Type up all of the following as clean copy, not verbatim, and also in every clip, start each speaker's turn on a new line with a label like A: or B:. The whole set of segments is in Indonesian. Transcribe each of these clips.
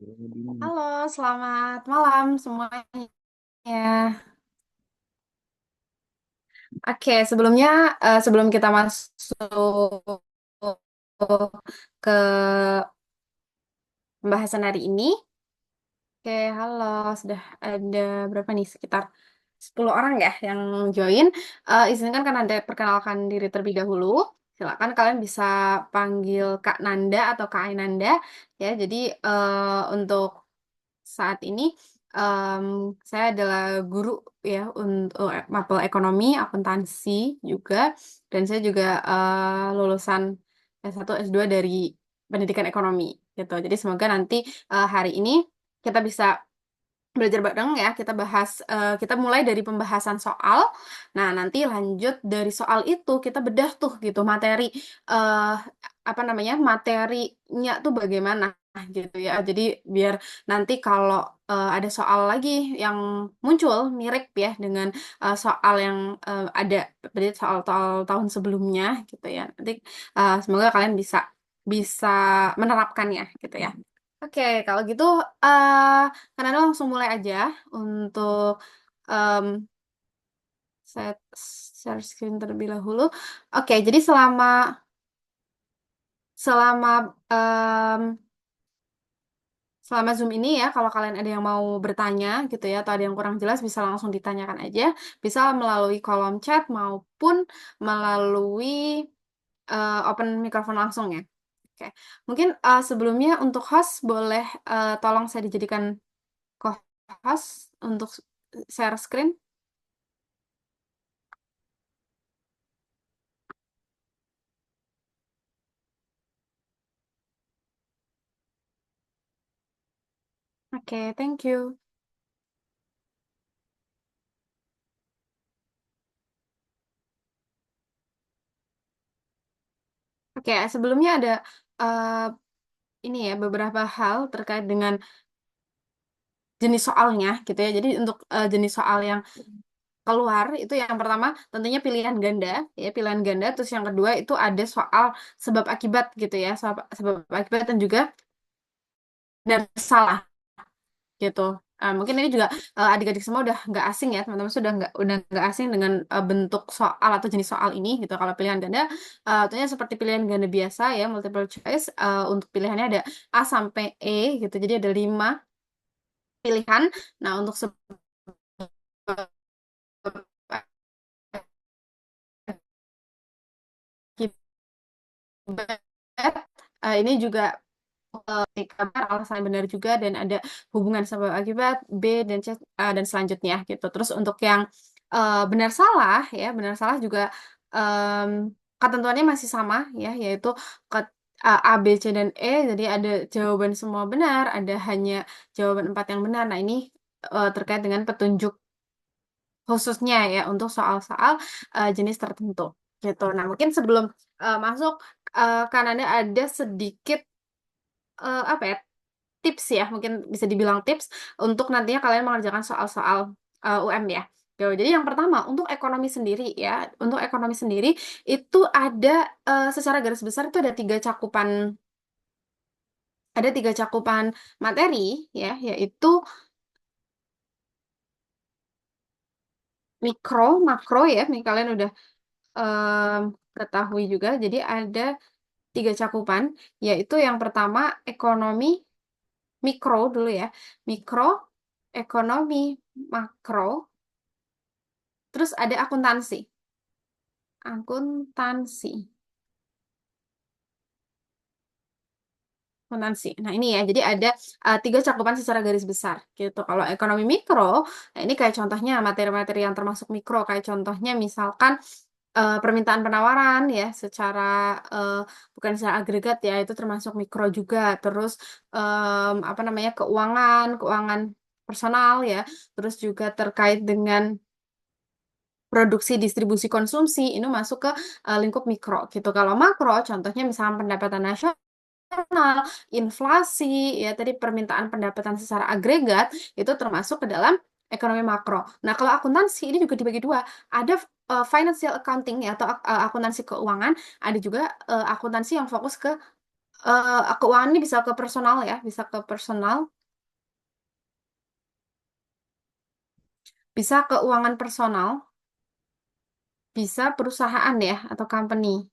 A: Halo, selamat malam semuanya. Oke, sebelumnya sebelum kita masuk ke pembahasan hari ini, oke, halo, sudah ada berapa nih? Sekitar 10 orang ya yang join. Izinkan kan Anda perkenalkan diri terlebih dahulu. Silakan kalian bisa panggil Kak Nanda atau Kak Ainanda ya. Jadi untuk saat ini em, saya adalah guru ya untuk mapel ekonomi, akuntansi juga, dan saya juga lulusan S1 S2 dari pendidikan ekonomi gitu. Jadi semoga nanti hari ini kita bisa belajar bareng ya. Kita mulai dari pembahasan soal. Nah, nanti lanjut dari soal itu kita bedah tuh gitu eh apa namanya? Materinya tuh bagaimana gitu ya. Jadi biar nanti kalau ada soal lagi yang muncul mirip ya dengan soal yang ada berarti soal tahun sebelumnya gitu ya. Nanti semoga kalian bisa bisa menerapkannya gitu ya. Oke, kalau gitu eh karena langsung mulai aja untuk em, set share screen terlebih dahulu. Oke, jadi selama selama selama Zoom ini ya, kalau kalian ada yang mau bertanya gitu ya, atau ada yang kurang jelas bisa langsung ditanyakan aja, bisa melalui kolom chat maupun melalui open mikrofon langsung ya. Oke, mungkin sebelumnya untuk host boleh tolong saya dijadikan co-host untuk share screen. Oke, thank you. Oke, sebelumnya ada eh, ini ya beberapa hal terkait dengan jenis soalnya gitu ya. Jadi untuk jenis soal yang keluar itu yang pertama tentunya pilihan ganda ya, pilihan ganda. Terus yang kedua itu ada soal sebab akibat gitu ya, sebab akibat dan juga benar salah gitu. Mungkin ini juga adik-adik semua udah nggak asing ya, teman-teman sudah nggak asing dengan bentuk soal atau jenis soal ini gitu. Kalau pilihan ganda, tentunya seperti pilihan ganda biasa ya, multiple choice. Untuk pilihannya ada A sampai E gitu. Jadi ada 5 pilihan. Nah untuk sebab akibat ini juga kabar alasan yang benar juga dan ada hubungan sebab akibat B dan C dan selanjutnya gitu. Terus untuk yang benar salah ya, benar salah juga em, ketentuannya masih sama ya, yaitu A, B, C dan E. Jadi ada jawaban semua benar, ada hanya jawaban 4 yang benar. Nah, ini terkait dengan petunjuk khususnya ya untuk soal-soal jenis tertentu gitu. Nah, mungkin sebelum masuk kan ada sedikit apa ya tips ya, mungkin bisa dibilang tips untuk nantinya kalian mengerjakan soal-soal UM ya. Jadi yang pertama untuk ekonomi sendiri ya, untuk ekonomi sendiri itu ada secara garis besar itu ada tiga cakupan materi ya, yaitu mikro, makro ya. Nih kalian udah em, ketahui juga. Jadi ada 3 cakupan, yaitu yang pertama ekonomi mikro dulu ya, mikro, ekonomi makro, terus ada akuntansi. Akuntansi. Akuntansi. Nah, ini ya. Jadi ada 3 cakupan secara garis besar gitu. Kalau ekonomi mikro, nah ini kayak contohnya materi-materi yang termasuk mikro. Kayak contohnya misalkan permintaan penawaran ya secara eh, bukan secara agregat ya, itu termasuk mikro juga. Terus apa namanya keuangan personal ya. Terus juga terkait dengan produksi, distribusi, konsumsi, ini masuk ke lingkup mikro gitu. Kalau makro, contohnya misalnya pendapatan nasional, inflasi, ya tadi permintaan pendapatan secara agregat, itu termasuk ke dalam ekonomi makro. Nah, kalau akuntansi ini juga dibagi dua. Ada financial accounting ya, atau akuntansi keuangan, ada juga akuntansi yang fokus ke Keuangan ini bisa ke personal ya, bisa ke personal, bisa keuangan personal, bisa perusahaan ya atau company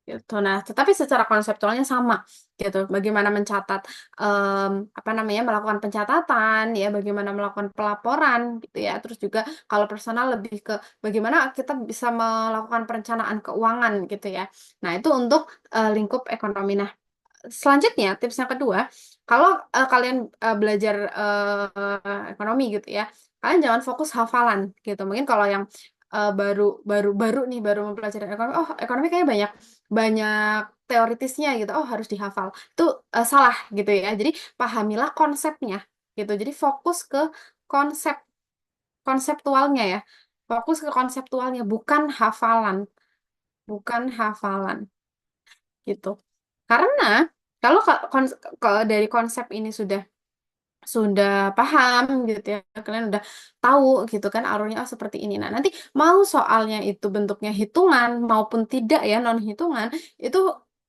A: gitu. Nah, tetapi secara konseptualnya sama gitu. Bagaimana mencatat, apa namanya, melakukan pencatatan ya, bagaimana melakukan pelaporan gitu ya. Terus juga kalau personal lebih ke bagaimana kita bisa melakukan perencanaan keuangan gitu ya. Nah, itu untuk lingkup ekonomi. Nah, selanjutnya, tips yang kedua, kalau kalian belajar ekonomi gitu ya, kalian jangan fokus hafalan gitu. Mungkin kalau yang baru baru baru nih baru mempelajari ekonomi, oh ekonomi kayaknya banyak banyak teoritisnya gitu, oh harus dihafal. Itu salah gitu ya. Jadi pahamilah konsepnya gitu. Jadi fokus ke konsep konseptualnya ya. Fokus ke konseptualnya, bukan hafalan, bukan hafalan gitu. Karena kalau dari konsep ini sudah paham gitu ya, kalian udah tahu gitu kan alurnya oh, seperti ini. Nah, nanti mau soalnya itu bentuknya hitungan maupun tidak ya non hitungan, itu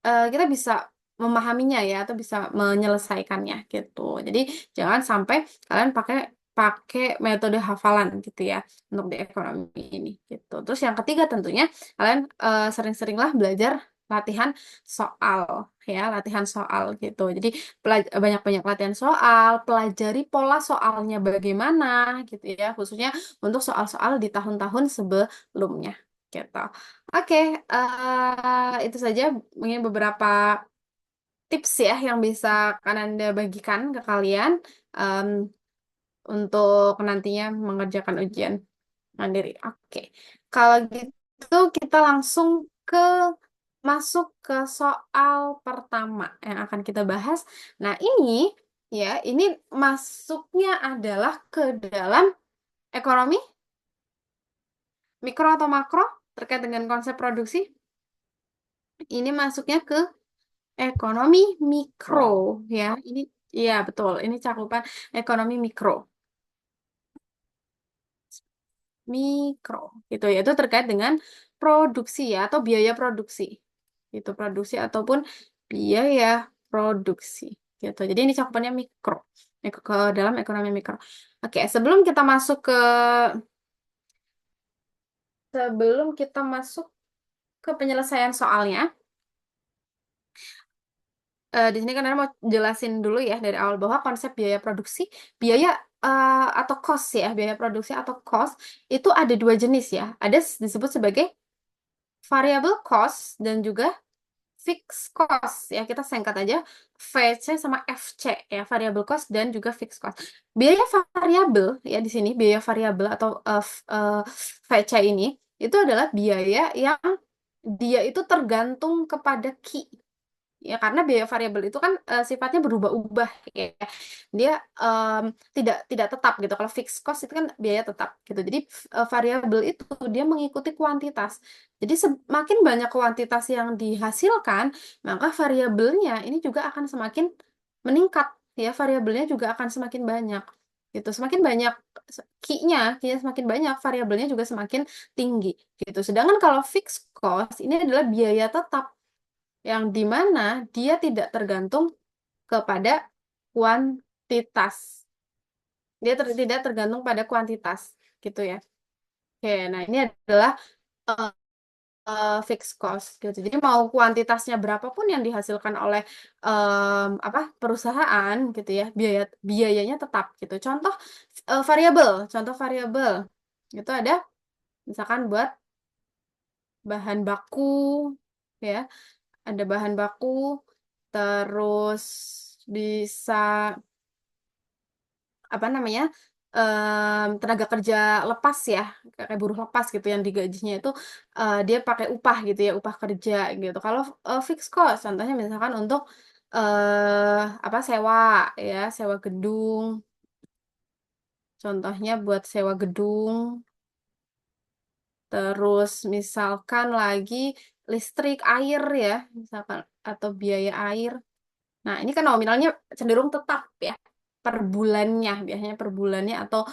A: kita bisa memahaminya ya atau bisa menyelesaikannya gitu. Jadi jangan sampai kalian pakai pakai metode hafalan gitu ya untuk di ekonomi ini gitu. Terus yang ketiga tentunya kalian sering-seringlah belajar latihan soal ya, latihan soal gitu. Jadi banyak-banyak latihan soal, pelajari pola soalnya bagaimana gitu ya, khususnya untuk soal-soal di tahun-tahun sebelumnya gitu. Oke, itu saja mungkin beberapa tips ya yang bisa Kananda bagikan ke kalian em, untuk nantinya mengerjakan ujian mandiri. Oke, kalau gitu kita langsung ke masuk ke soal pertama yang akan kita bahas. Nah, ini masuknya adalah ke dalam ekonomi mikro atau makro terkait dengan konsep produksi. Ini masuknya ke ekonomi mikro ya. Ini iya betul. Ini cakupan ekonomi mikro. Mikro gitu ya. Itu terkait dengan produksi ya atau biaya produksi. Itu produksi ataupun biaya produksi gitu. Jadi ini cakupannya mikro ke dalam ekonomi mikro. Oke, sebelum kita masuk ke penyelesaian soalnya, di sini kan Nana mau jelasin dulu ya dari awal bahwa konsep biaya produksi, biaya atau cost ya, biaya produksi atau cost itu ada dua jenis ya. Ada disebut sebagai variable cost dan juga fixed cost ya, kita singkat aja VC sama FC ya, variable cost dan juga fixed cost. Biaya variabel ya, di sini biaya variabel atau VC ini itu adalah biaya yang dia itu tergantung kepada key ya, karena biaya variabel itu kan sifatnya berubah-ubah ya. Dia em, tidak tetap gitu. Kalau fixed cost itu kan biaya tetap gitu. Jadi variabel itu dia mengikuti kuantitas. Jadi semakin banyak kuantitas yang dihasilkan, maka variabelnya ini juga akan semakin meningkat ya. Variabelnya juga akan semakin banyak gitu. Semakin banyak key-nya semakin banyak, variabelnya juga semakin tinggi gitu. Sedangkan kalau fixed cost ini adalah biaya tetap yang dimana dia tidak tergantung kepada kuantitas. Dia tidak tergantung pada kuantitas, gitu ya. Oke, nah ini adalah eh, fixed cost, gitu. Jadi mau kuantitasnya berapapun yang dihasilkan oleh apa perusahaan, gitu ya, biayanya tetap, gitu. Contoh variabel, itu ada misalkan buat bahan baku, ya, ada bahan baku, terus bisa apa namanya tenaga kerja lepas ya, kayak buruh lepas gitu yang digajinya itu dia pakai upah gitu ya, upah kerja gitu. Kalau fixed cost contohnya misalkan untuk apa sewa ya, sewa gedung, contohnya buat sewa gedung, terus misalkan lagi listrik air ya, misalkan atau biaya air. Nah, ini kan nominalnya cenderung tetap ya, per bulannya, biasanya per bulannya atau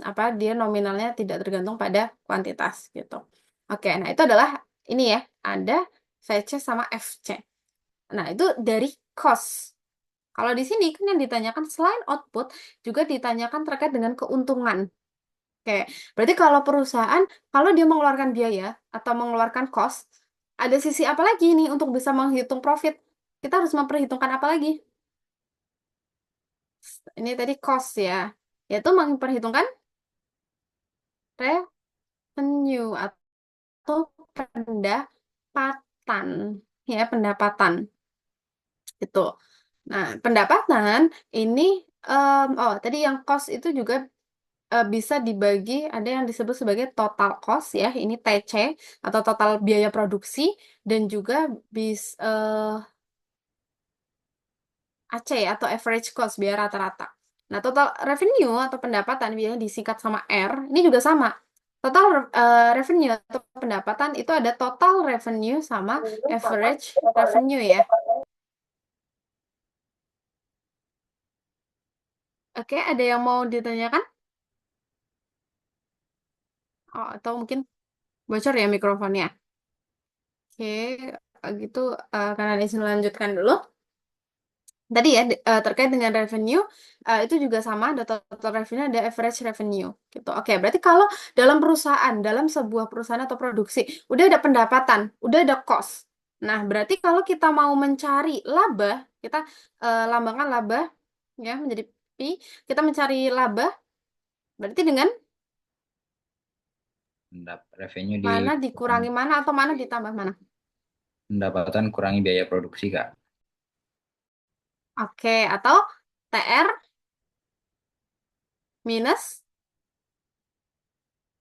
A: apa dia nominalnya tidak tergantung pada kuantitas gitu. Oke, nah itu adalah ini ya, ada VC sama FC. Nah, itu dari cost. Kalau di sini kan yang ditanyakan selain output, juga ditanyakan terkait dengan keuntungan. Oke, berarti kalau perusahaan, kalau dia mengeluarkan biaya atau mengeluarkan cost, ada sisi apa lagi nih untuk bisa menghitung profit? Kita harus memperhitungkan apa lagi? Ini tadi cost ya, yaitu memperhitungkan revenue atau pendapatan. Ya, pendapatan. Itu. Nah, pendapatan ini, oh, tadi yang cost itu juga bisa dibagi, ada yang disebut sebagai total cost ya, ini TC atau total biaya produksi, dan juga AC atau average cost, biaya rata-rata. Nah, total revenue atau pendapatan biasanya disingkat sama R, ini juga sama. Total revenue atau pendapatan itu ada total revenue sama average revenue ya. Oke, ada yang mau ditanyakan? Oh, atau mungkin bocor ya mikrofonnya. Oke, gitu, karena izin lanjutkan dulu. Tadi ya, terkait dengan revenue, itu juga sama, ada total revenue, ada average revenue, gitu. Oke, berarti kalau dalam perusahaan, dalam sebuah perusahaan atau produksi, udah ada pendapatan, udah ada cost. Nah, berarti kalau kita mau mencari laba, kita lambangkan laba, ya, menjadi P, kita mencari laba, berarti dengan
B: Revenue
A: mana dikurangi mana atau mana ditambah mana?
B: pendapatan kurangi biaya produksi, Kak.
A: Oke, atau TR minus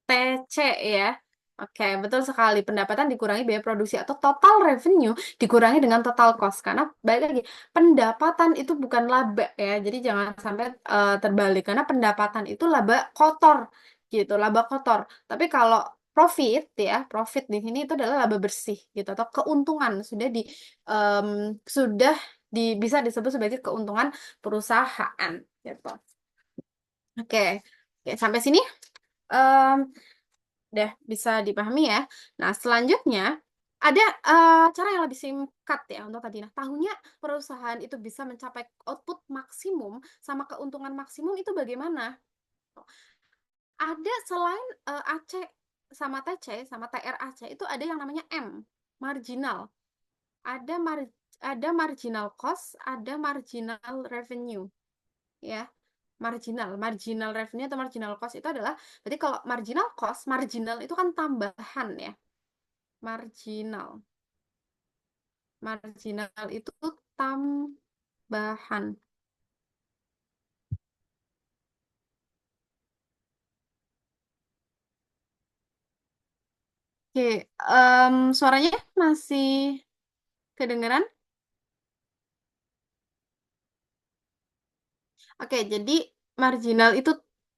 A: TC ya. Oke, betul sekali. Pendapatan dikurangi biaya produksi atau total revenue dikurangi dengan total cost. Karena balik lagi, pendapatan itu bukan laba ya. Jadi jangan sampai terbalik. Karena pendapatan itu laba kotor gitu, laba kotor. Tapi kalau profit ya, profit di sini itu adalah laba bersih gitu atau keuntungan em, sudah bisa disebut sebagai keuntungan perusahaan gitu. Oke. Oke, sampai sini em, udah bisa dipahami ya. Nah, selanjutnya ada cara yang lebih singkat ya untuk tadi. Nah, tahunya perusahaan itu bisa mencapai output maksimum sama keuntungan maksimum itu bagaimana? Ada selain AC sama TC sama TRAC itu ada yang namanya M, marginal. Ada ada marginal cost, ada marginal revenue, ya. Marginal revenue atau marginal cost itu adalah, berarti kalau marginal cost, marginal itu kan tambahan ya. Marginal. Marginal itu tambahan. Oke, suaranya masih kedengeran? Oke, jadi marginal itu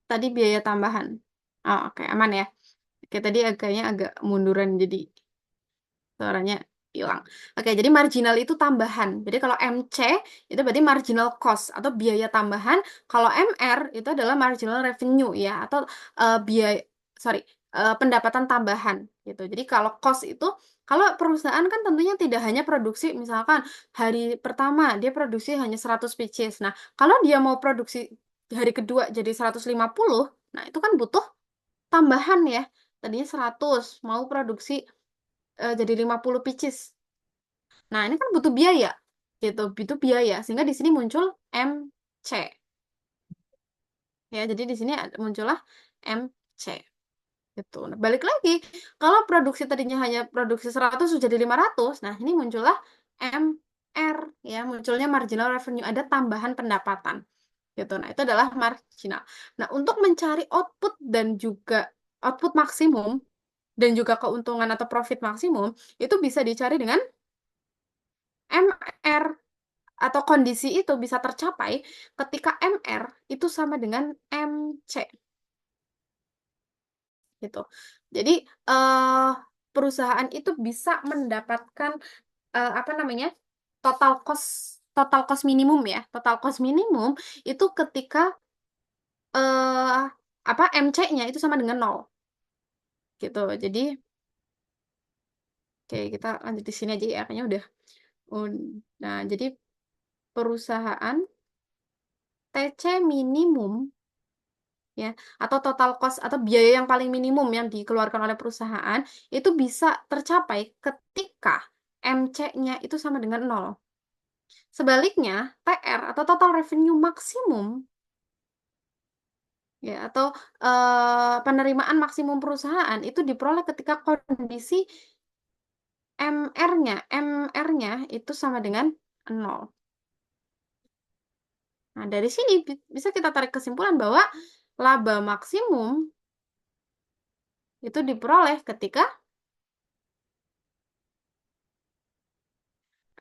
A: tadi biaya tambahan. Oh, oke, aman ya. Oke, tadi agak munduran, jadi suaranya hilang. Oke, jadi marginal itu tambahan. Jadi kalau MC itu berarti marginal cost atau biaya tambahan. Kalau MR itu adalah marginal revenue ya atau biaya, sorry, pendapatan tambahan gitu. Jadi kalau cost itu, kalau perusahaan kan tentunya tidak hanya produksi, misalkan hari pertama dia produksi hanya 100 pieces. Nah, kalau dia mau produksi hari kedua jadi 150, nah itu kan butuh tambahan ya. Tadinya 100 mau produksi jadi 50 pieces. Nah, ini kan butuh biaya gitu, butuh biaya sehingga di sini muncul MC ya. Jadi di sini muncullah MC gitu. Nah, balik lagi, kalau produksi tadinya hanya produksi 100 sudah jadi 500, nah ini muncullah MR ya, munculnya marginal revenue, ada tambahan pendapatan gitu. Nah, itu adalah marginal. Nah, untuk mencari output dan juga output maksimum dan juga keuntungan atau profit maksimum itu bisa dicari dengan MR, atau kondisi itu bisa tercapai ketika MR itu sama dengan MC gitu. Jadi eh, perusahaan itu bisa mendapatkan apa namanya? Total cost minimum ya. Total cost minimum itu ketika eh apa MC-nya itu sama dengan nol gitu. Jadi Oke, kita lanjut di sini aja ya. Kayaknya udah. Nah, jadi perusahaan TC minimum ya atau total cost atau biaya yang paling minimum yang dikeluarkan oleh perusahaan itu bisa tercapai ketika MC-nya itu sama dengan nol. Sebaliknya, TR atau total revenue maksimum ya atau penerimaan maksimum perusahaan itu diperoleh ketika kondisi MR-nya itu sama dengan nol. Nah, dari sini bisa kita tarik kesimpulan bahwa laba maksimum itu diperoleh ketika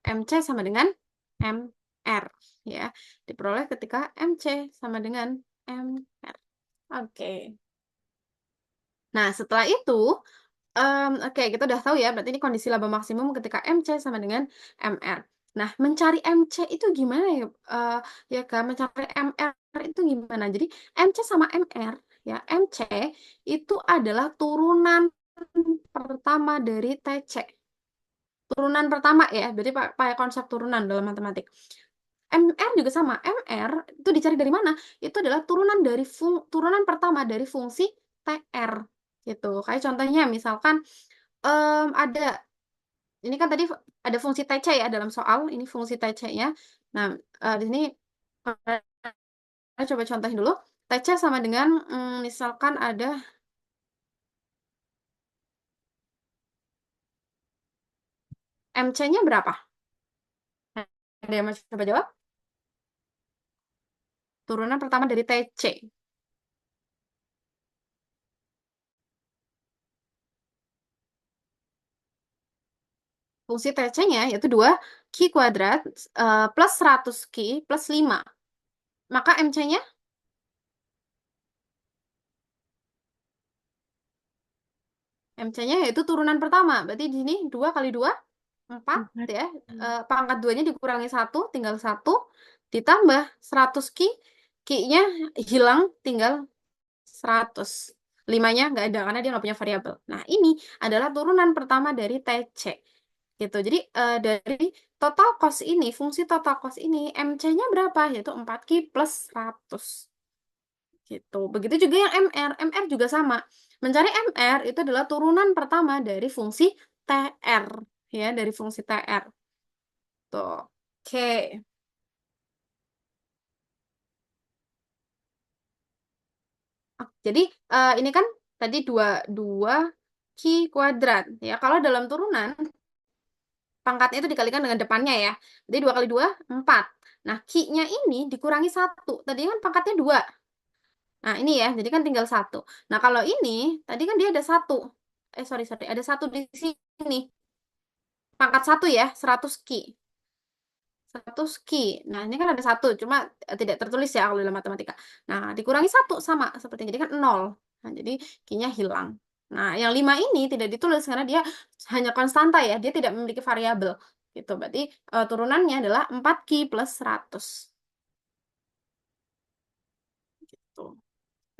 A: MC sama dengan MR ya. Diperoleh ketika MC sama dengan MR. Oke. Nah, setelah itu oke, kita udah tahu ya, berarti ini kondisi laba maksimum ketika MC sama dengan MR. Nah, mencari MC itu gimana ya, ya kan? Mencari MR itu gimana? Jadi, MC sama MR, ya, MC itu adalah turunan pertama dari TC. Turunan pertama ya, berarti pakai konsep turunan dalam matematik. MR juga sama. MR itu dicari dari mana? Itu adalah turunan dari turunan pertama dari fungsi TR gitu. Kayak contohnya misalkan ada ini kan tadi ada fungsi TC ya dalam soal, ini fungsi TC-nya. Nah, di sini coba contohin dulu. TC sama dengan misalkan ada MC-nya berapa? Ada yang mau coba jawab? Turunan pertama dari TC. Fungsi TC-nya yaitu 2 Q kuadrat plus 100 Q plus 5. Maka MC-nya MC-nya yaitu turunan pertama. Berarti di sini 2 kali 2 4
B: Empat.
A: ya. Pangkat 2-nya dikurangi 1 tinggal 1 ditambah 100 Q. Q-nya hilang tinggal 100. 5-nya nggak ada karena dia nggak punya variabel. Nah, ini adalah turunan pertama dari TC. Gitu. Jadi dari total cost ini, fungsi total cost ini MC-nya berapa? Yaitu 4Q plus 100. Gitu. Begitu juga yang MR. MR juga sama. Mencari MR itu adalah turunan pertama dari fungsi TR. Ya, dari fungsi TR. Tuh. Oke. Jadi ini kan tadi dua dua Q kuadrat. Ya, kalau dalam turunan, pangkatnya itu dikalikan dengan depannya ya. Jadi 2 kali 2, 4. Nah, Q-nya ini dikurangi 1. Tadi kan pangkatnya 2. Nah, ini ya, jadi kan tinggal 1. Nah, kalau ini, tadi kan dia ada 1. Sorry, sorry. Ada 1 di sini. Pangkat 1 ya, 100 Q. 100 Q. Nah, ini kan ada 1, cuma tidak tertulis ya kalau dalam matematika. Nah, dikurangi 1 sama seperti jadi kan 0. Nah, jadi Q-nya hilang. Nah, yang 5 ini tidak ditulis karena dia hanya konstanta ya, dia tidak memiliki variabel. Gitu. Berarti turunannya adalah 4 Q plus 100. Gitu.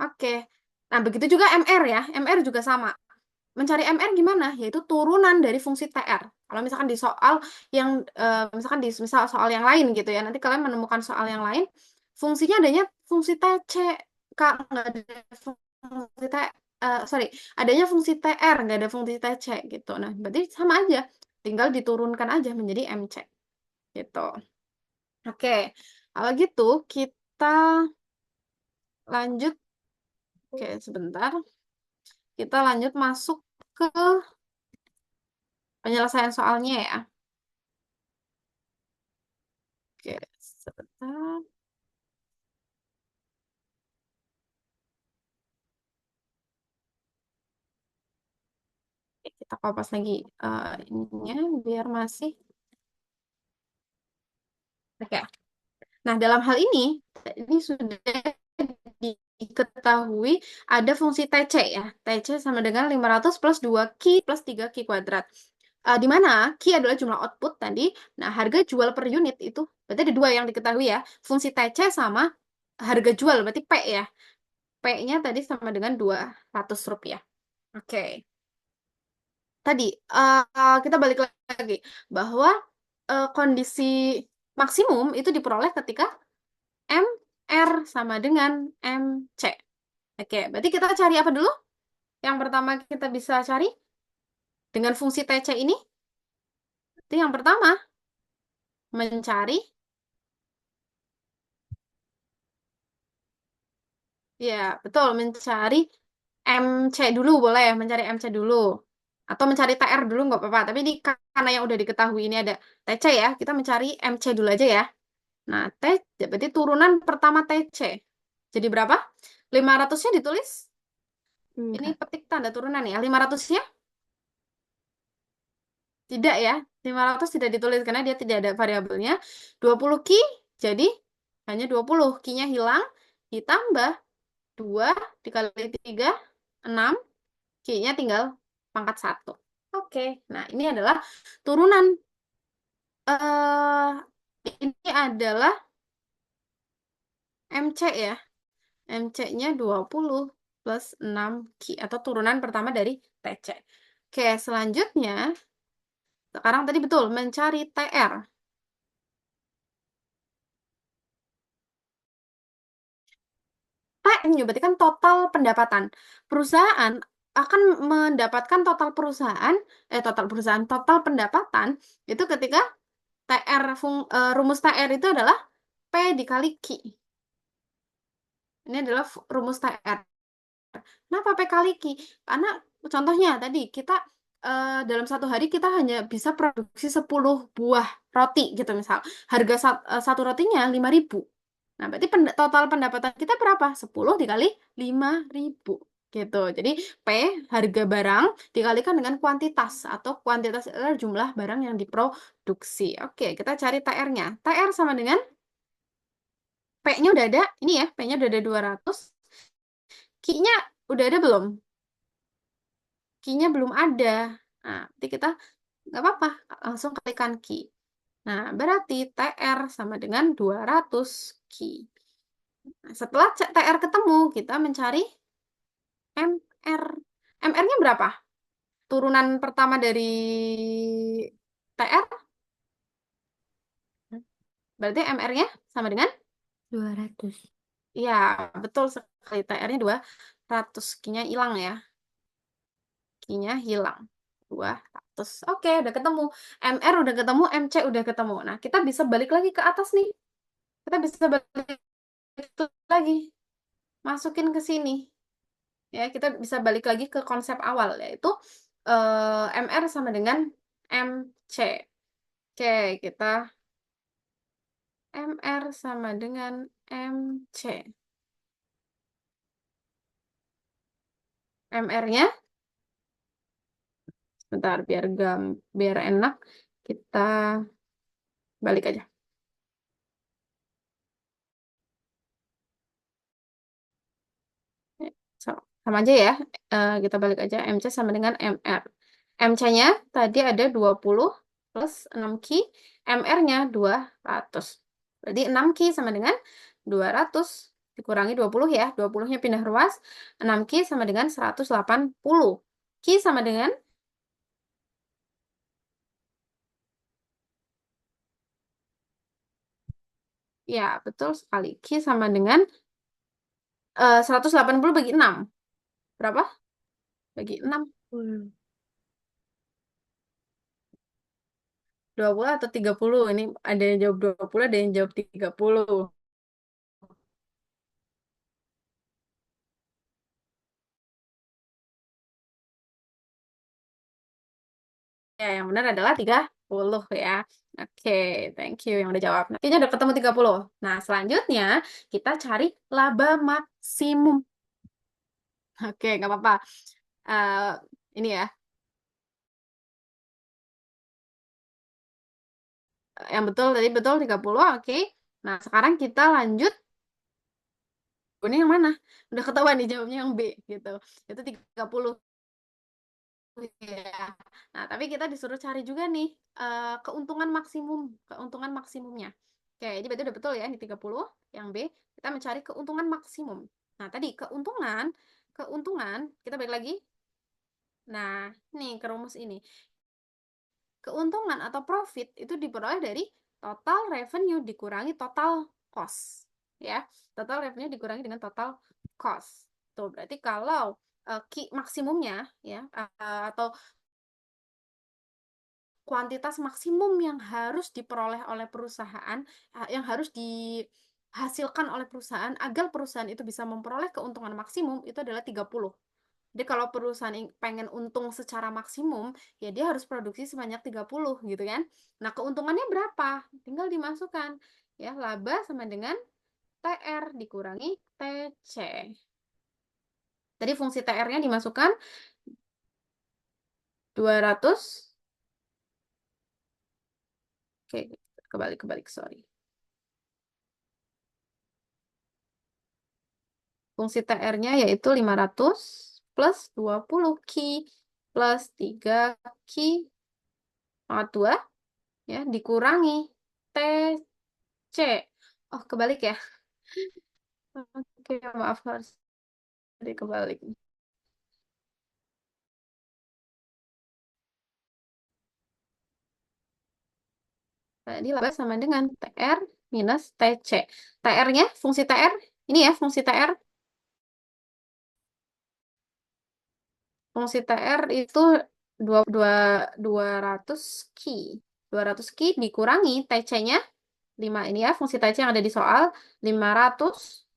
A: Oke. Nah, begitu juga MR ya. MR juga sama. Mencari MR gimana? Yaitu turunan dari fungsi TR. Kalau misalkan di soal yang misalkan di misal soal yang lain gitu ya, nanti kalian menemukan soal yang lain, fungsinya adanya fungsi TC, Kak, nggak ada fungsi T, sorry, adanya fungsi TR, nggak ada fungsi TC gitu. Nah, berarti sama aja, tinggal diturunkan aja menjadi MC gitu. Oke, kalau gitu kita lanjut. Oke, sebentar. Kita lanjut masuk ke penyelesaian soalnya ya. Oke, sebentar. Oke, kita kopas lagi ininya biar masih. Oke. Nah, dalam hal ini sudah diketahui ada fungsi TC ya. TC sama dengan 500 plus 2Q plus 3Q kuadrat. Di mana Q adalah jumlah output tadi. Nah, harga jual per unit itu, berarti ada dua yang diketahui ya. Fungsi TC sama harga jual, berarti P ya. P-nya tadi sama dengan 200 rupiah. Oke. tadi kita balik lagi bahwa kondisi maksimum itu diperoleh ketika M R sama dengan M C. Oke, berarti kita cari apa dulu? Yang pertama kita bisa cari dengan fungsi TC ini. Itu yang pertama, mencari, ya betul, mencari MC dulu boleh, mencari MC dulu. Atau mencari TR dulu nggak apa-apa. Tapi ini karena yang udah diketahui ini ada TC ya, kita mencari MC dulu aja ya. Nah, berarti turunan pertama TC. Jadi berapa? 500-nya ditulis. Ini
C: Enggak.
A: petik tanda turunan ya. 500-nya tidak ya. 500 tidak ditulis karena dia tidak ada variabelnya. 20 ki, jadi hanya 20. Ki-nya hilang, ditambah 2 dikali 3, 6. Ki-nya tinggal pangkat 1. Oke, nah ini adalah turunan. eh ini adalah MC ya. MC-nya 20 plus 6 Ki atau turunan pertama dari TC. Oke, selanjutnya sekarang tadi betul mencari TR. TR ini berarti kan total pendapatan. Perusahaan akan mendapatkan total perusahaan, total pendapatan itu ketika rumus TR itu adalah P dikali Q. Ini adalah rumus TR. Kenapa P kali Q? Karena contohnya tadi kita dalam satu hari kita hanya bisa produksi 10 buah roti gitu misal. Harga satu rotinya 5.000. Nah, berarti total pendapatan kita berapa? 10 dikali 5.000 gitu. Jadi P harga barang dikalikan dengan kuantitas atau kuantitas adalah jumlah barang yang diproduksi. Oke, kita cari TR-nya. TR sama dengan P-nya udah ada. Ini ya, P-nya udah ada 200. Q-nya udah ada belum? Q-nya belum ada. Nah, nanti kita nggak apa-apa, langsung kalikan Q. Nah, berarti TR sama dengan 200 Q. Nah, setelah TR ketemu, kita mencari MR. MR-nya berapa? Turunan pertama dari TR, berarti MR-nya sama dengan?
C: 200.
A: Ya, betul sekali. TR-nya 200. Q-nya hilang ya. Q-nya hilang. 200. Oke, udah ketemu. MR udah ketemu, MC udah ketemu. Nah, kita bisa balik lagi ke atas nih. Kita bisa balik lagi. Masukin ke sini. Ya, kita bisa balik lagi ke konsep awal, yaitu MR sama dengan MC. Oke, kita MR sama dengan MC. MR-nya, bentar, biar enak, kita balik aja. Sama aja ya, kita balik aja. MC sama dengan MR. MC-nya tadi ada 20 plus 6 ki, MR-nya 200. Berarti 6 ki sama dengan 200 dikurangi 20 ya. 20-nya pindah ruas, 6 ki sama dengan 180. Ki sama dengan, ya betul sekali. Ki sama dengan 180 bagi 6. Berapa? Bagi 6. 20 atau 30? Ini ada yang jawab 20, ada yang jawab 30. Ya, yang benar adalah 30 ya. Oke, thank you yang udah jawab. Nantinya udah ketemu 30. Nah, selanjutnya kita cari laba maksimum. Oke, nggak apa-apa. Eh, ini ya, yang betul tadi betul 30. Oke. Nah, sekarang kita lanjut. Ini yang mana? Udah ketahuan nih jawabnya yang B gitu. Itu 30. Ya. Nah, tapi kita disuruh cari juga nih keuntungan maksimumnya. Oke, jadi berarti udah betul ya, ini 30, yang B, kita mencari keuntungan maksimum. Nah, tadi keuntungan, kita balik lagi. Nah, nih ke rumus ini. Keuntungan atau profit itu diperoleh dari total revenue dikurangi total cost. Ya, total revenue dikurangi dengan total cost. Tuh, berarti kalau key maksimumnya ya atau kuantitas maksimum yang harus diperoleh oleh perusahaan, yang harus dihasilkan oleh perusahaan agar perusahaan itu bisa memperoleh keuntungan maksimum itu adalah 30. Jadi kalau perusahaan pengen untung secara maksimum, ya dia harus produksi sebanyak 30 gitu kan. Nah, keuntungannya berapa? Tinggal dimasukkan. Ya, laba sama dengan TR dikurangi TC. Tadi fungsi TR-nya dimasukkan 200. Oke, kebalik, sorry. Fungsi TR-nya yaitu 500 plus 20 Ki plus 3 Ki pangkat 2 ya dikurangi TC. Oh, kebalik ya. Oke, maaf harus dikebalik. Tadi laba sama dengan TR minus TC. TR-nya, fungsi TR, ini ya fungsi TR. Fungsi TR itu 200 Ki. 200 Ki dikurangi TC-nya 5 ini ya, fungsi TC yang ada di soal. 500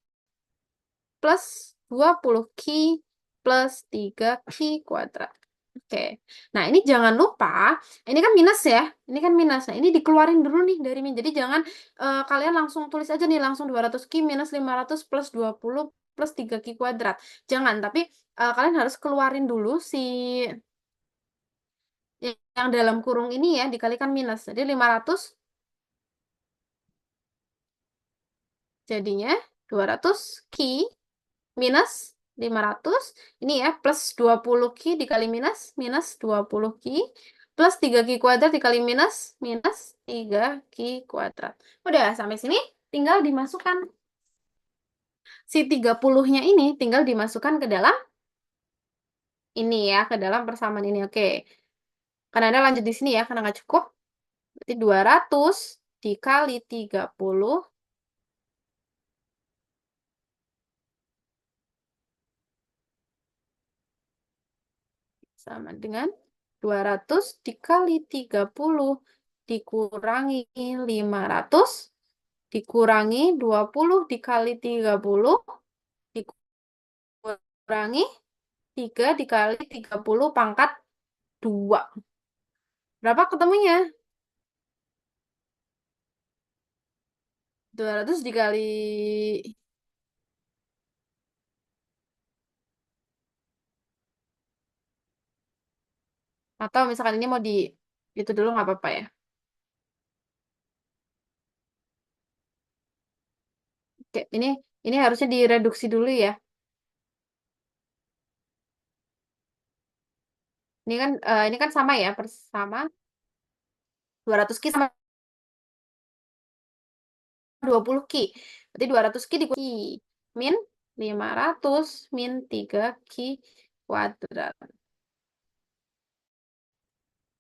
A: plus 20 Ki plus 3 Ki kuadrat. Oke. Nah, ini jangan lupa, ini kan minus ya. Ini kan minus. Nah, ini dikeluarin dulu nih dari min. Jadi jangan kalian langsung tulis aja nih langsung 200 Ki minus 500 plus 20 plus 3 Ki kuadrat. Jangan, tapi kalian harus keluarin dulu si yang dalam kurung ini ya dikalikan minus. Jadi 500 jadinya 200 Ki minus 500 ini ya plus 20 Ki dikali minus minus 20 Ki plus 3 Ki kuadrat dikali minus minus 3 Ki kuadrat. Udah sampai sini tinggal dimasukkan si 30-nya ini tinggal dimasukkan ke dalam ini ya, ke dalam persamaan ini. Oke. Karena ada lanjut di sini ya, karena nggak cukup. Berarti 200 dikali 30 sama dengan 200 dikali 30 dikurangi 500 dikurangi 20 dikali 30 dikurangi 3 dikali 30 pangkat 2. Berapa ketemunya? 200 dikali atau misalkan ini mau di itu dulu nggak apa-apa ya. Oke, ini harusnya direduksi dulu ya. Ini kan sama ya, sama 200 Ki sama 20 Ki. Berarti 200 Ki dikurangi min 500 min 3 Ki kuadrat.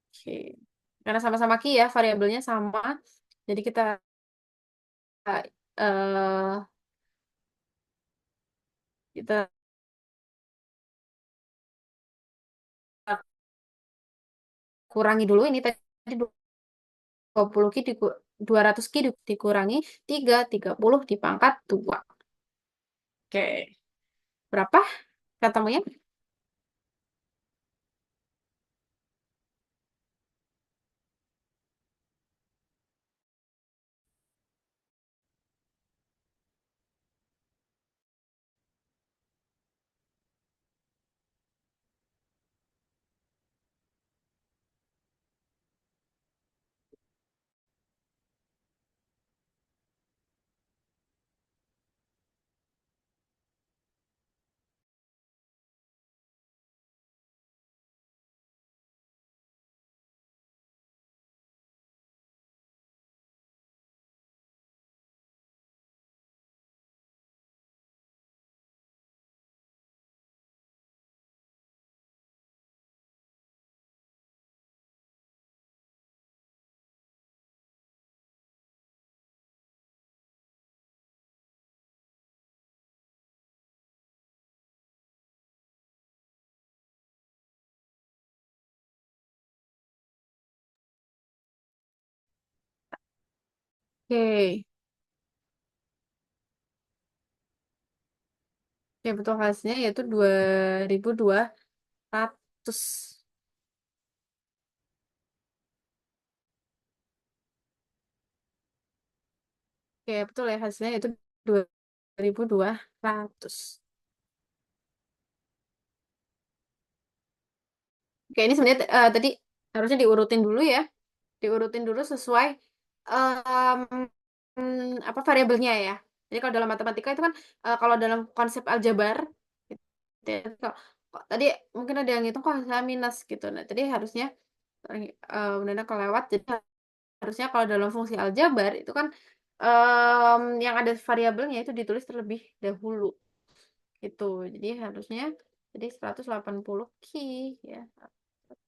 A: Oke. Karena sama-sama Ki ya, variabelnya sama. Jadi kita eh kita kurangi dulu ini tadi 20 Ki 200 Ki dikurangi 30 dipangkat 2. Oke. Berapa ketemunya? Oke. Ya betul hasilnya yaitu 2.200. Oke, betul ya hasilnya itu 2.200. Oke, ini sebenarnya tadi harusnya diurutin dulu ya. Diurutin dulu sesuai em, apa variabelnya ya. Jadi kalau dalam matematika itu kan kalau dalam konsep aljabar gitu ya, kok tadi mungkin ada yang ngitung kok saya minus gitu. Nah, tadi harusnya benar kelewat. Jadi harusnya kalau dalam fungsi aljabar itu kan yang ada variabelnya itu ditulis terlebih dahulu gitu. Jadi harusnya jadi 180 ki ya.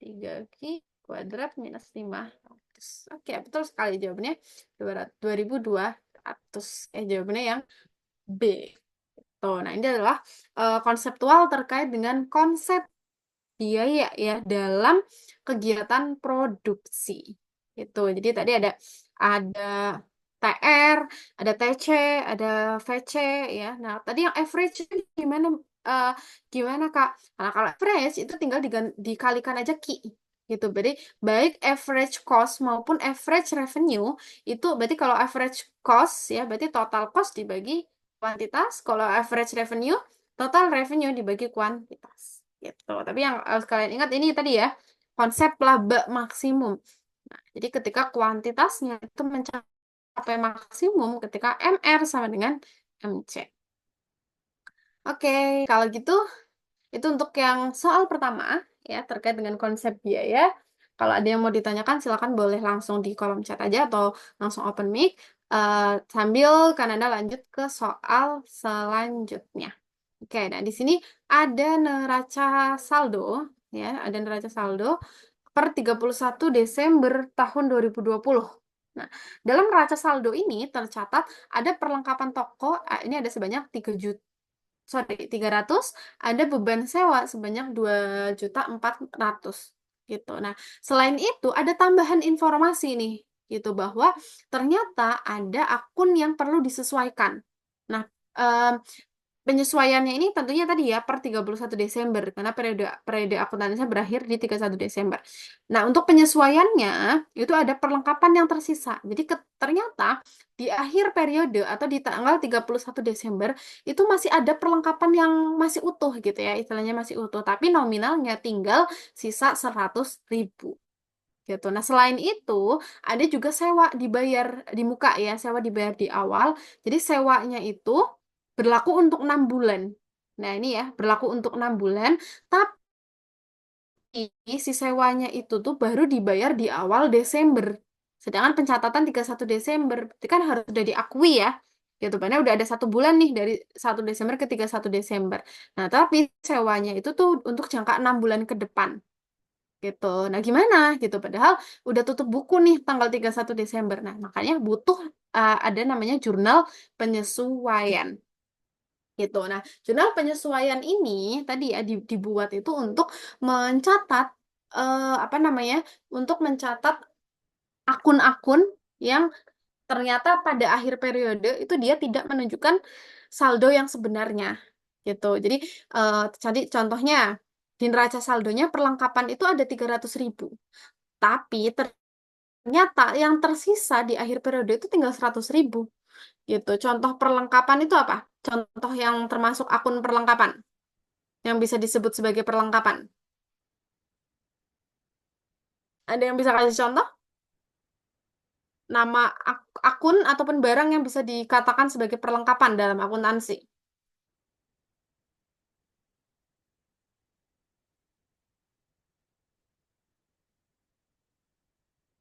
A: 3 ki kuadrat minus 500. Oke, betul sekali jawabannya 2.200. Jawabannya yang B. Tuh, nah ini adalah konseptual terkait dengan konsep biaya ya dalam kegiatan produksi. Itu. Jadi tadi ada TR, ada TC, ada VC ya. Nah, tadi yang average itu gimana eh, gimana Kak? Nah, kalau average itu tinggal dikalikan aja Ki gitu. Berarti baik average cost maupun average revenue itu berarti kalau average cost ya berarti total cost dibagi kuantitas, kalau average revenue total revenue dibagi kuantitas gitu. Tapi yang kalian ingat ini tadi ya, konsep laba maksimum. Nah, jadi ketika kuantitasnya itu mencapai maksimum ketika MR sama dengan MC. Oke, kalau gitu itu untuk yang soal pertama ya terkait dengan konsep biaya. Kalau ada yang mau ditanyakan silakan boleh langsung di kolom chat aja atau langsung open mic sambil Kananda lanjut ke soal selanjutnya. Oke, nah di sini ada neraca saldo ya, ada neraca saldo per 31 Desember tahun 2020. Nah, dalam neraca saldo ini tercatat ada perlengkapan toko, ini ada sebanyak 300, ada beban sewa sebanyak 2.400.000 gitu. Nah, selain itu ada tambahan informasi nih gitu bahwa ternyata ada akun yang perlu disesuaikan. Nah, em, penyesuaiannya ini tentunya tadi ya per 31 Desember karena periode periode akuntansinya berakhir di 31 Desember. Nah, untuk penyesuaiannya itu ada perlengkapan yang tersisa. Jadi ternyata di akhir periode atau di tanggal 31 Desember itu masih ada perlengkapan yang masih utuh gitu ya, istilahnya masih utuh, tapi nominalnya tinggal sisa 100.000 gitu. Nah, selain itu ada juga sewa dibayar di muka ya, sewa dibayar di awal. Jadi sewanya itu berlaku untuk 6 bulan. Nah, ini ya, berlaku untuk 6 bulan, tapi si sewanya itu tuh baru dibayar di awal Desember. Sedangkan pencatatan 31 Desember, itu kan harus sudah diakui ya. Gitu, karena udah ada 1 bulan nih dari 1 Desember ke 31 Desember. Nah, tapi sewanya itu tuh untuk jangka 6 bulan ke depan gitu. Nah, gimana gitu? Padahal udah tutup buku nih tanggal 31 Desember. Nah, makanya butuh ada namanya jurnal penyesuaian gitu. Nah, jurnal penyesuaian ini tadi ya dibuat itu untuk mencatat apa namanya? Untuk mencatat akun-akun yang ternyata pada akhir periode itu dia tidak menunjukkan saldo yang sebenarnya gitu. Jadi tadi contohnya di neraca saldonya perlengkapan itu ada 300.000. Tapi ternyata yang tersisa di akhir periode itu tinggal 100.000 gitu. Contoh perlengkapan itu apa? Contoh yang termasuk akun perlengkapan yang bisa disebut sebagai perlengkapan. Ada yang bisa kasih contoh? Nama akun ataupun barang yang bisa dikatakan sebagai perlengkapan dalam akuntansi.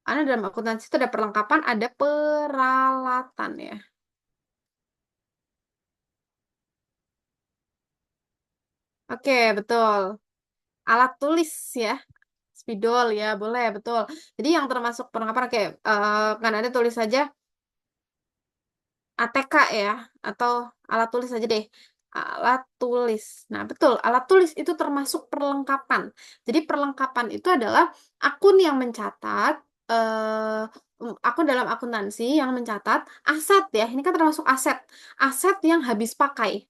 A: Karena dalam akuntansi itu ada perlengkapan, ada peralatan ya. Oke, betul. Alat tulis ya. Spidol ya, boleh, betul. Jadi yang termasuk perlengkapan, oke, kan ada tulis saja ATK ya, atau alat tulis aja deh. Alat tulis. Nah, betul, alat tulis itu termasuk perlengkapan. Jadi perlengkapan itu adalah akun yang mencatat aku dalam akuntansi yang mencatat aset ya, ini kan termasuk aset, aset yang habis pakai.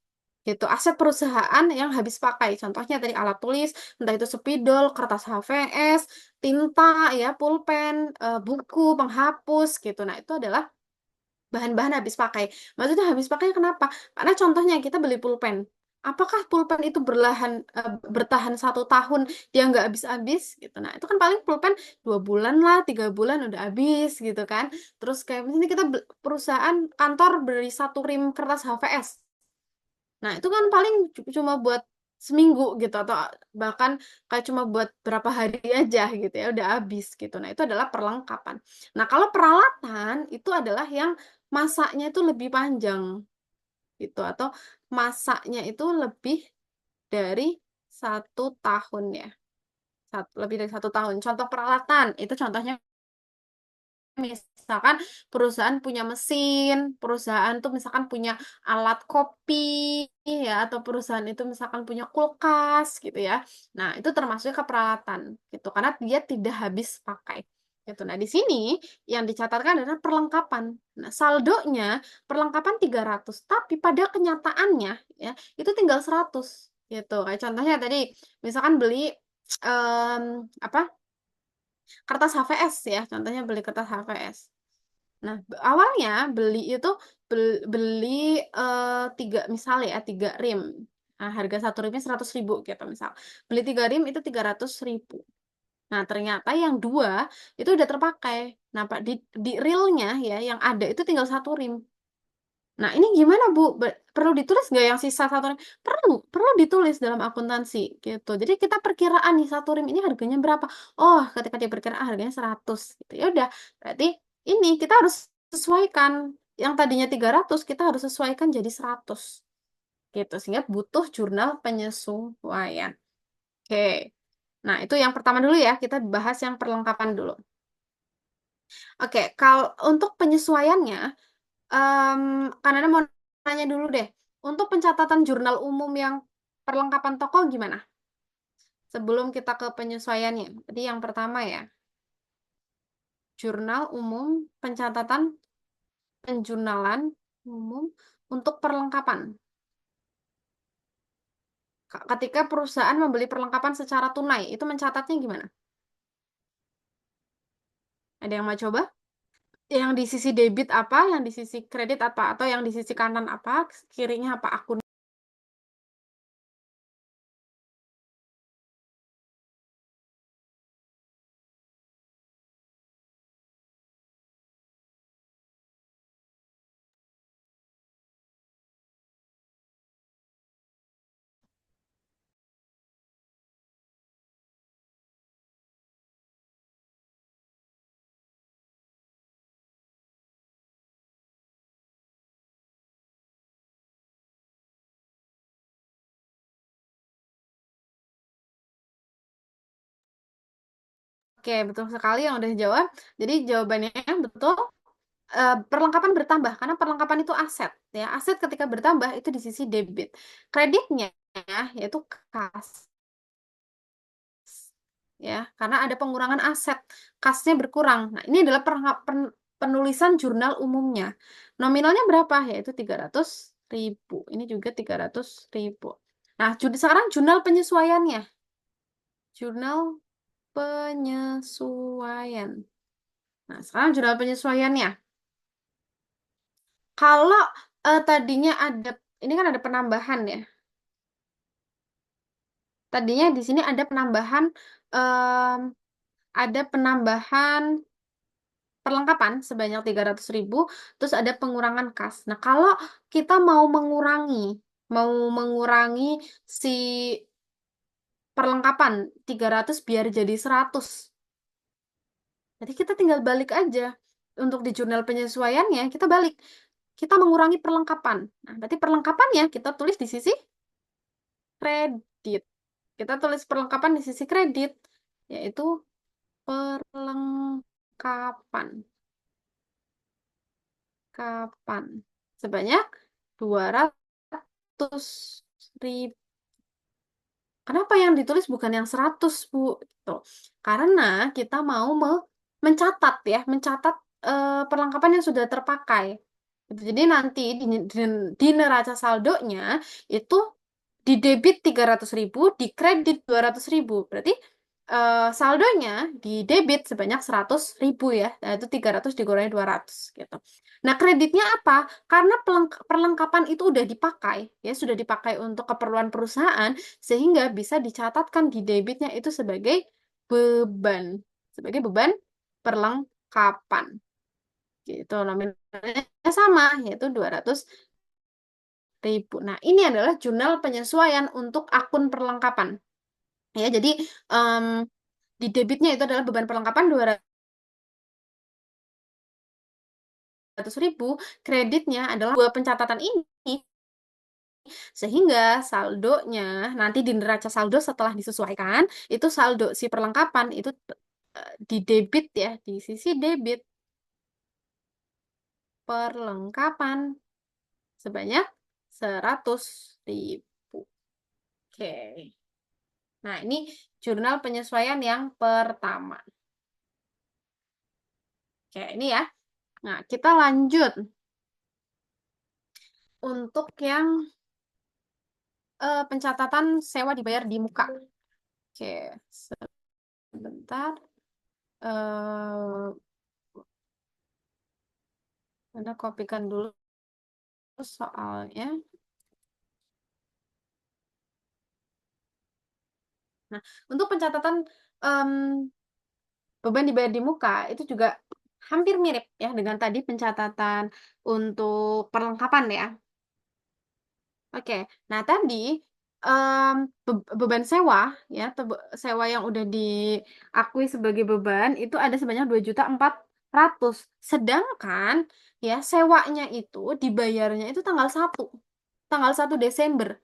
A: Gitu, aset perusahaan yang habis pakai. Contohnya tadi alat tulis, entah itu spidol, kertas HVS, tinta, ya, pulpen, buku, penghapus, gitu. Nah, itu adalah bahan-bahan habis pakai. Maksudnya habis pakai kenapa? Karena contohnya kita beli pulpen. Apakah pulpen itu bertahan 1 tahun dia nggak habis-habis gitu? Nah itu kan paling pulpen 2 bulan lah, 3 bulan udah habis gitu kan. Terus kayak misalnya kita perusahaan kantor beri 1 rim kertas HVS. Nah itu kan paling cuma buat seminggu gitu atau bahkan kayak cuma buat berapa hari aja gitu ya udah habis gitu. Nah itu adalah perlengkapan. Nah kalau peralatan itu adalah yang masaknya itu lebih panjang gitu atau masaknya itu lebih dari 1 tahun ya. Lebih dari 1 tahun. Contoh peralatan itu contohnya misalkan perusahaan punya mesin, perusahaan tuh misalkan punya alat kopi ya atau perusahaan itu misalkan punya kulkas gitu ya. Nah, itu termasuk ke peralatan gitu karena dia tidak habis pakai. Gitu. Nah, di sini yang dicatatkan adalah perlengkapan. Nah, saldonya perlengkapan 300 tapi pada kenyataannya ya itu tinggal 100 gitu. Kayak contohnya tadi misalkan beli em, apa? Kertas HVS ya, contohnya beli kertas HVS. Nah, awalnya beli itu beli, 3 rim. Nah, harga 1 rimnya 100.000 gitu misal. Beli 3 rim itu 300.000. Nah, ternyata yang dua itu udah terpakai. Nah, Pak, di realnya ya yang ada itu tinggal 1 rim. Nah, ini gimana, Bu? Perlu ditulis nggak yang sisa 1 rim? Perlu ditulis dalam akuntansi gitu. Jadi kita perkiraan nih 1 rim ini harganya berapa? Oh, ketika dia perkiraan harganya 100 gitu. Ya udah, berarti ini kita harus sesuaikan. Yang tadinya 300 kita harus sesuaikan jadi 100 gitu. Sehingga butuh jurnal penyesuaian. Oke. Nah, itu yang pertama dulu ya. Kita bahas yang perlengkapan dulu. Oke, kalau untuk penyesuaiannya, Em, Kanada mau nanya dulu deh. Untuk pencatatan jurnal umum yang perlengkapan toko gimana? Sebelum kita ke penyesuaiannya. Jadi yang pertama ya, jurnal umum pencatatan penjurnalan umum untuk perlengkapan. Ketika perusahaan membeli perlengkapan secara tunai, itu mencatatnya gimana? Ada yang mau coba? Yang di sisi debit apa, yang di sisi kredit apa, atau yang di sisi kanan apa, kirinya apa akun? Oke, betul sekali yang udah jawab. Jadi jawabannya betul. Perlengkapan bertambah karena perlengkapan itu aset ya aset ketika bertambah itu di sisi debit kreditnya yaitu kas ya karena ada pengurangan aset kasnya berkurang nah ini adalah penulisan jurnal umumnya nominalnya berapa yaitu 300.000 ini juga 300.000 nah sekarang jurnal penyesuaiannya jurnal penyesuaian nah sekarang jurnal penyesuaiannya kalau tadinya ada, ini kan ada penambahan ya. Tadinya di sini em, ada penambahan perlengkapan sebanyak 300.000, terus ada pengurangan kas. Nah, kalau kita mau mengurangi si perlengkapan 300 biar jadi 100. Jadi kita tinggal balik aja. Untuk di jurnal penyesuaiannya, kita balik. Kita mengurangi perlengkapan. Nah, berarti perlengkapannya kita tulis di sisi kredit. Kita tulis perlengkapan di sisi kredit, yaitu perlengkapan. Kapan? Sebanyak 200.000. Kenapa yang ditulis bukan yang 100, Bu? Gitu. Karena kita mau mencatat ya, mencatat perlengkapan yang sudah terpakai. Gitu. Jadi nanti di neraca saldonya itu di debit 300.000, di kredit 200.000. Berarti saldonya di debit sebanyak 100.000 ya. Nah, itu 300 dikurangi 200 gitu. Nah, kreditnya apa? Karena perlengkapan itu udah dipakai, ya sudah dipakai untuk keperluan perusahaan, sehingga bisa dicatatkan di debitnya itu beban, sebagai beban perlengkapan. Gitu, nominalnya sama, yaitu 200.000. Nah, ini adalah jurnal penyesuaian untuk akun perlengkapan. Ya, jadi em, di debitnya itu adalah beban perlengkapan 200.000, kreditnya adalah dua pencatatan ini, sehingga saldonya nanti di neraca saldo setelah disesuaikan, itu saldo si perlengkapan itu di debit ya, di sisi debit perlengkapan sebanyak 100.000. Oke. Nah, ini jurnal penyesuaian yang pertama. Oke, ini ya. Nah, kita lanjut untuk yang pencatatan sewa dibayar di muka. Oke, sebentar. Eh, Anda kopikan dulu soalnya. Nah, untuk pencatatan em, beban dibayar di muka itu juga hampir mirip ya dengan tadi pencatatan untuk perlengkapan ya. Oke, nah tadi beban sewa ya, sewa yang udah diakui sebagai beban itu ada sebanyak 2.400.000. Sedangkan ya sewanya itu dibayarnya itu tanggal satu Desember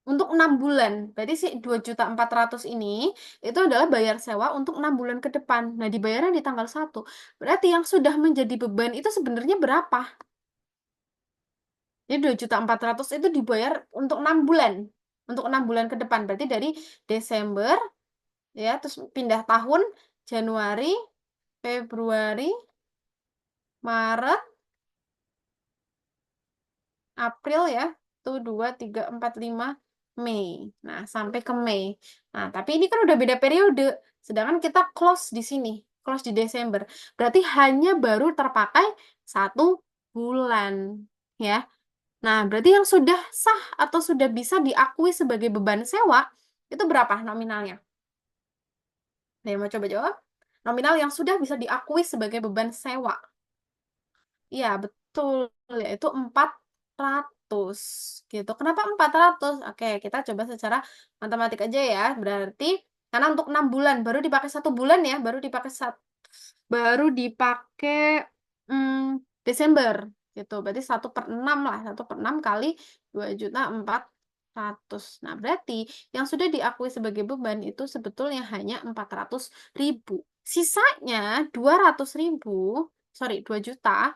A: untuk 6 bulan. Berarti si 2.400.000 ini itu adalah bayar sewa untuk 6 bulan ke depan. Nah, dibayarnya di tanggal 1. Berarti yang sudah menjadi beban itu sebenarnya berapa? Jadi 2.400.000 itu dibayar untuk 6 bulan. Untuk 6 bulan ke depan. Berarti dari Desember, ya, terus pindah tahun, Januari, Februari, Maret, April ya. Tuh 2, 3, 4, 5, Mei. Nah, sampai ke Mei. Nah, tapi ini kan udah beda periode. Sedangkan kita close di sini. Close di Desember. Berarti hanya baru terpakai 1 bulan. Ya. Nah, berarti yang sudah sah atau sudah bisa diakui sebagai beban sewa, itu berapa nominalnya? Nah, yang mau coba jawab? Nominal yang sudah bisa diakui sebagai beban sewa. Iya, betul. Yaitu 400. Gitu. Kenapa 400? Oke, kita coba secara matematik aja ya. Berarti, karena untuk 6 bulan, baru dipakai 1 bulan ya, baru dipakai hmm, Desember gitu. Berarti 1/6 lah, 1/6 kali 2.400.000. Nah, berarti yang sudah diakui sebagai beban itu sebetulnya hanya 400.000. Sisanya 200.000, sorry, 2 juta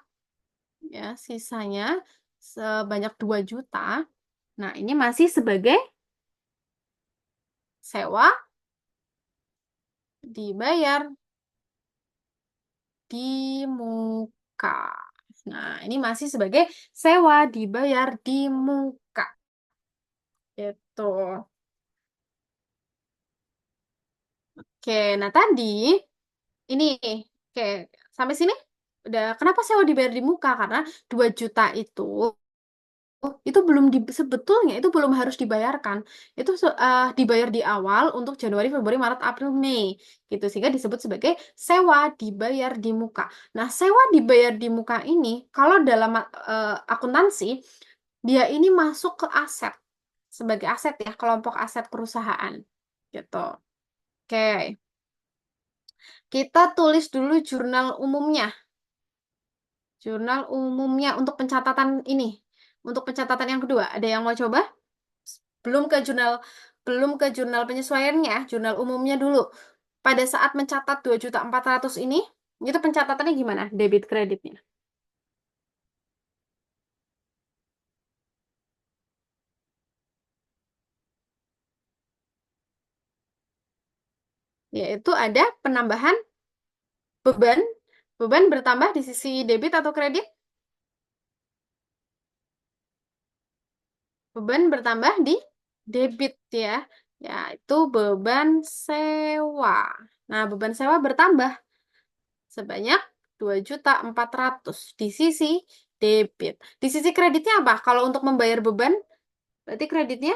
A: ya, sisanya sebanyak 2 juta. Nah, ini masih sebagai sewa dibayar di muka. Nah, ini masih sebagai sewa dibayar di muka. Itu. Oke, nah tadi ini oke, sampai sini udah kenapa sewa dibayar di muka? Karena 2 juta itu belum sebetulnya itu belum harus dibayarkan. Itu dibayar di awal untuk Januari, Februari, Maret, April, Mei gitu sehingga disebut sebagai sewa dibayar di muka. Nah, sewa dibayar di muka ini kalau dalam akuntansi dia ini masuk ke aset sebagai aset ya, kelompok aset perusahaan gitu. Oke, kita tulis dulu jurnal umumnya. Jurnal umumnya untuk pencatatan ini. Untuk pencatatan yang kedua, ada yang mau coba? belum ke jurnal belum ke jurnal penyesuaiannya, jurnal umumnya dulu. Pada saat mencatat 2.400.000 ini, itu pencatatannya gimana? Debit kreditnya. Yaitu ada penambahan Beban, beban bertambah di sisi debit atau kredit? Beban bertambah di debit ya. Ya, itu beban sewa. Nah, beban sewa bertambah sebanyak 2.400.000 di sisi debit. Di sisi kreditnya apa? Kalau untuk membayar beban, berarti kreditnya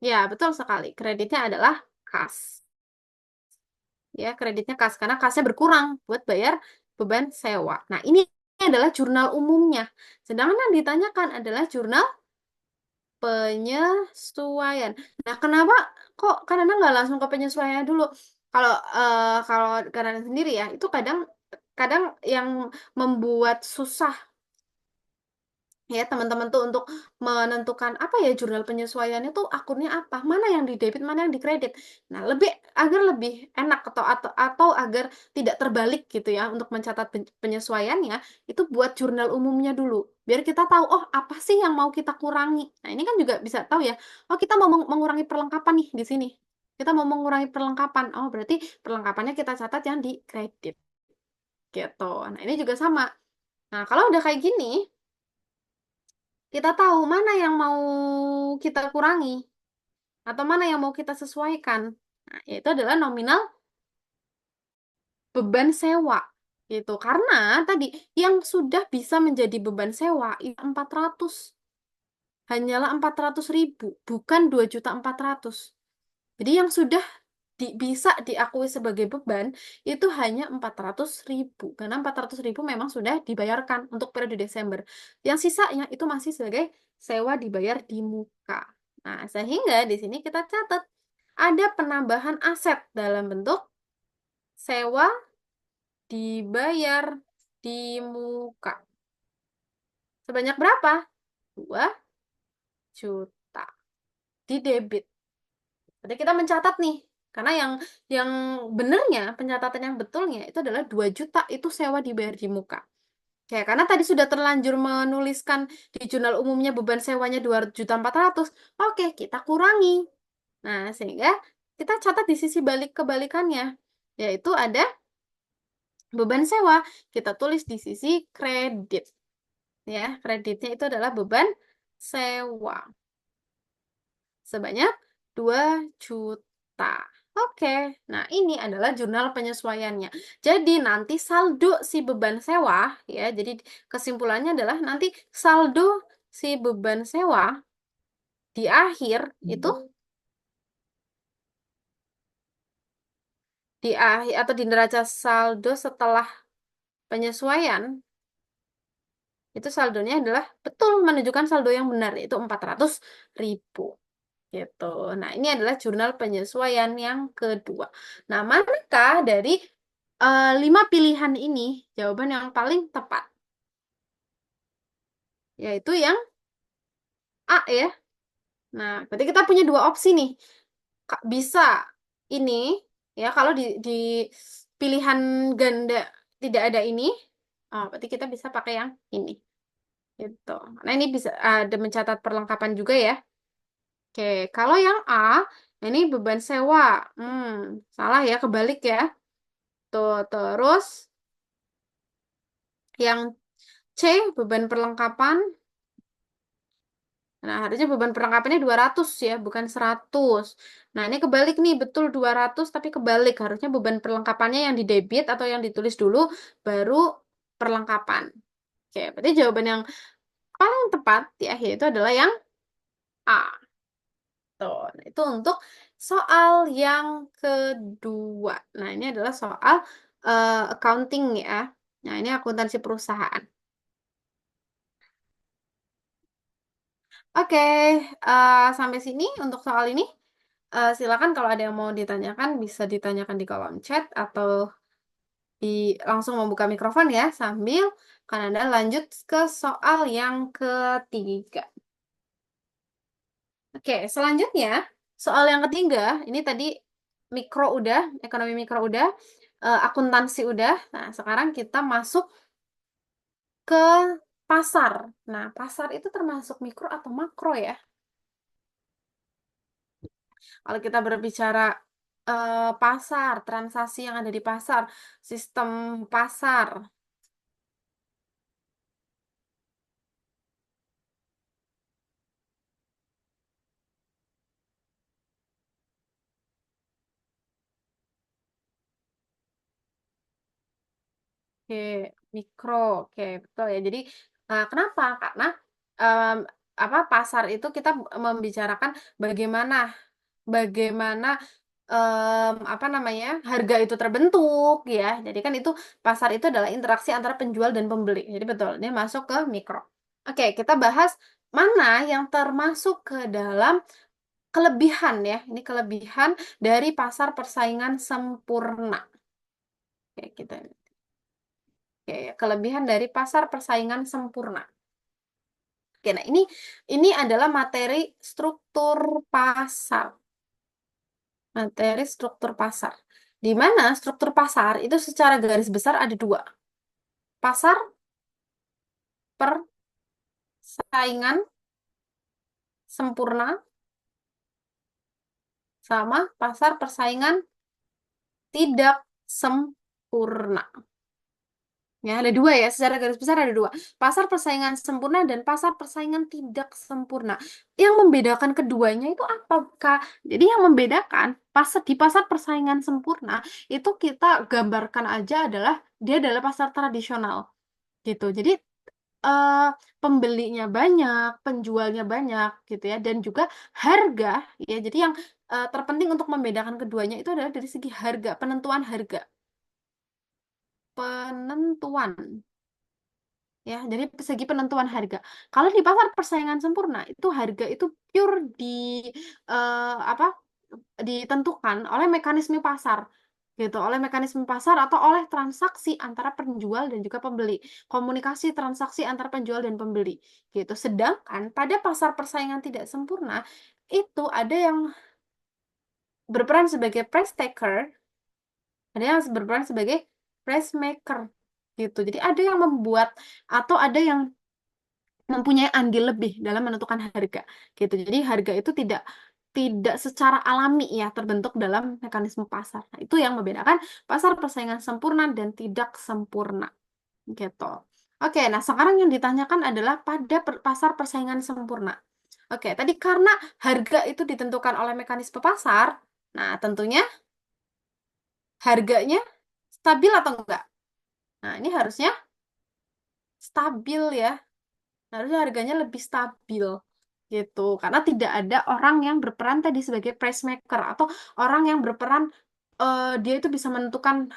A: ya betul sekali. Kreditnya adalah kas. Ya, kreditnya kas karena kasnya berkurang buat bayar beban sewa. Nah, ini adalah jurnal umumnya. Sedangkan yang ditanyakan adalah jurnal penyesuaian. Nah, kenapa kok kadang nggak langsung ke penyesuaian dulu? Kalau kalau karena sendiri ya, itu kadang kadang yang membuat susah ya teman-teman tuh untuk menentukan apa ya jurnal penyesuaian itu akunnya apa, mana yang di debit, mana yang di kredit. Nah, lebih agar lebih enak atau agar tidak terbalik gitu ya untuk mencatat penyesuaiannya, itu buat jurnal umumnya dulu. Biar kita tahu oh apa sih yang mau kita kurangi. Nah, ini kan juga bisa tahu ya. Oh, kita mau mengurangi perlengkapan nih di sini. Kita mau mengurangi perlengkapan. Oh, berarti perlengkapannya kita catat yang di kredit gitu. Nah, ini juga sama. Nah, kalau udah kayak gini, kita tahu mana yang mau kita kurangi atau mana yang mau kita sesuaikan. Nah, itu adalah nominal beban sewa. Gitu. Karena tadi yang sudah bisa menjadi beban sewa itu 400. Hanyalah 400.000, bukan 2.400.000. Jadi yang sudah bisa diakui sebagai beban itu hanya 400.000. Karena 400.000 memang sudah dibayarkan untuk periode Desember. Yang sisanya itu masih sebagai sewa dibayar di muka. Nah, sehingga di sini kita catat ada penambahan aset dalam bentuk sewa dibayar di muka. Sebanyak berapa? 2 juta di debit. Berarti kita mencatat nih, karena yang benernya, pencatatan yang betulnya itu adalah 2 juta itu sewa dibayar di muka. Ya, karena tadi sudah terlanjur menuliskan di jurnal umumnya beban sewanya 2.400.000. Oke, kita kurangi. Nah, sehingga kita catat di sisi balik kebalikannya, yaitu ada beban sewa. Kita tulis di sisi kredit. Ya, kreditnya itu adalah beban sewa sebanyak 2 juta. Oke, nah ini adalah jurnal penyesuaiannya. Jadi nanti saldo si beban sewa, ya, jadi kesimpulannya adalah nanti saldo si beban sewa di akhir itu di akhir atau di neraca saldo setelah penyesuaian itu saldonya adalah betul menunjukkan saldo yang benar yaitu 400.000 gitu. Nah, ini adalah jurnal penyesuaian yang kedua. Nah, manakah dari 5 pilihan ini jawaban yang paling tepat? Yaitu yang A ya. Nah, berarti kita punya 2 opsi nih. Bisa ini ya kalau di pilihan ganda tidak ada ini, oh, berarti kita bisa pakai yang ini. Gitu. Nah, ini bisa ada mencatat perlengkapan juga ya. Oke, kalau yang A, ini beban sewa. Salah ya, kebalik ya. Tuh, terus yang C, beban perlengkapan. Nah, harusnya beban perlengkapannya 200 ya, bukan 100. Nah, ini kebalik nih, betul 200 tapi kebalik. Harusnya beban perlengkapannya yang di debit atau yang ditulis dulu, baru perlengkapan. Oke, berarti jawaban yang paling tepat di akhir itu adalah yang A. Tuh, nah, itu untuk soal yang kedua. Nah, ini adalah soal accounting ya. Nah, ini akuntansi perusahaan. Oke, sampai sini untuk soal ini. Silakan kalau ada yang mau ditanyakan, bisa ditanyakan di kolom chat atau langsung membuka mikrofon ya, sambil kan Anda lanjut ke soal yang ketiga. Oke, selanjutnya soal yang ketiga, ini tadi mikro udah, ekonomi mikro udah, akuntansi udah. Nah, sekarang kita masuk ke pasar. Nah, pasar itu termasuk mikro atau makro ya? Kalau kita berbicara pasar, transaksi yang ada di pasar, sistem pasar. Oke, mikro. Oke, betul ya. Jadi kenapa? Karena em, apa pasar itu kita membicarakan bagaimana bagaimana apa namanya harga itu terbentuk ya. Jadi kan itu pasar itu adalah interaksi antara penjual dan pembeli. Jadi betul, ini masuk ke mikro. Oke, kita bahas mana yang termasuk ke dalam kelebihan ya. Ini kelebihan dari pasar persaingan sempurna. Oke, kita oke, kelebihan dari pasar persaingan sempurna. Oke, nah ini adalah materi struktur pasar. Materi struktur pasar. Di mana struktur pasar itu secara garis besar ada dua. Pasar persaingan sempurna sama pasar persaingan tidak sempurna. Ya, ada dua ya, secara garis besar ada dua. Pasar persaingan sempurna dan pasar persaingan tidak sempurna. Yang membedakan keduanya itu apa, Kak? Jadi yang membedakan di pasar persaingan sempurna itu kita gambarkan aja adalah dia adalah pasar tradisional gitu. Jadi eh, pembelinya banyak, penjualnya banyak gitu ya, dan juga harga ya. Jadi yang terpenting untuk membedakan keduanya itu adalah dari segi harga, penentuan harga, penentuan ya. Jadi segi penentuan harga. Kalau di pasar persaingan sempurna itu harga itu pure apa ditentukan oleh mekanisme pasar gitu, oleh mekanisme pasar atau oleh transaksi antara penjual dan juga pembeli, komunikasi transaksi antara penjual dan pembeli gitu. Sedangkan pada pasar persaingan tidak sempurna itu ada yang berperan sebagai price taker, ada yang berperan sebagai price maker gitu. Jadi ada yang membuat atau ada yang mempunyai andil lebih dalam menentukan harga gitu. Jadi harga itu tidak tidak secara alami ya terbentuk dalam mekanisme pasar. Nah, itu yang membedakan pasar persaingan sempurna dan tidak sempurna gitu. Oke, nah sekarang yang ditanyakan adalah pada pasar persaingan sempurna. Oke, tadi karena harga itu ditentukan oleh mekanisme pasar, nah tentunya harganya stabil atau enggak? Nah, ini harusnya stabil ya. Harusnya harganya lebih stabil gitu karena tidak ada orang yang berperan tadi sebagai price maker atau orang yang berperan dia itu bisa menentukan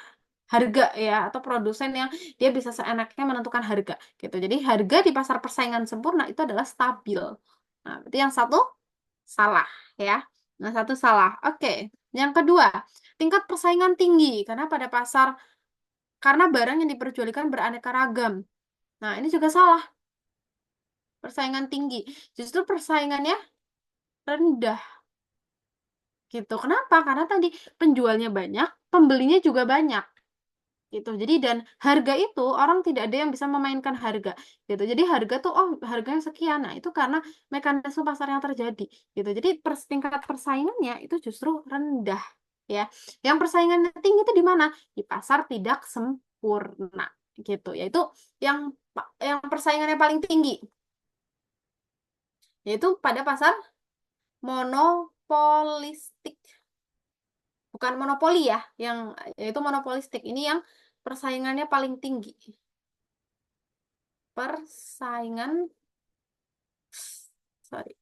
A: harga ya atau produsen yang dia bisa seenaknya menentukan harga gitu. Jadi harga di pasar persaingan sempurna itu adalah stabil. Nah, berarti yang satu salah ya. Nah, satu salah. Oke. Yang kedua, tingkat persaingan tinggi karena barang yang diperjualbelikan beraneka ragam. Nah, ini juga salah. Persaingan tinggi. Justru persaingannya rendah gitu. Kenapa? Karena tadi penjualnya banyak, pembelinya juga banyak gitu. Jadi dan harga itu orang tidak ada yang bisa memainkan harga gitu. Jadi harga tuh oh harganya sekian. Nah, itu karena mekanisme pasar yang terjadi gitu. Jadi tingkat persaingannya itu justru rendah ya. Yang persaingannya tinggi itu di mana? Di pasar tidak sempurna gitu. Yaitu yang yang persaingannya paling tinggi yaitu pada pasar monopolistik. Bukan monopoli ya, yang yaitu monopolistik. Ini yang persaingannya paling tinggi. Persaingan, sorry,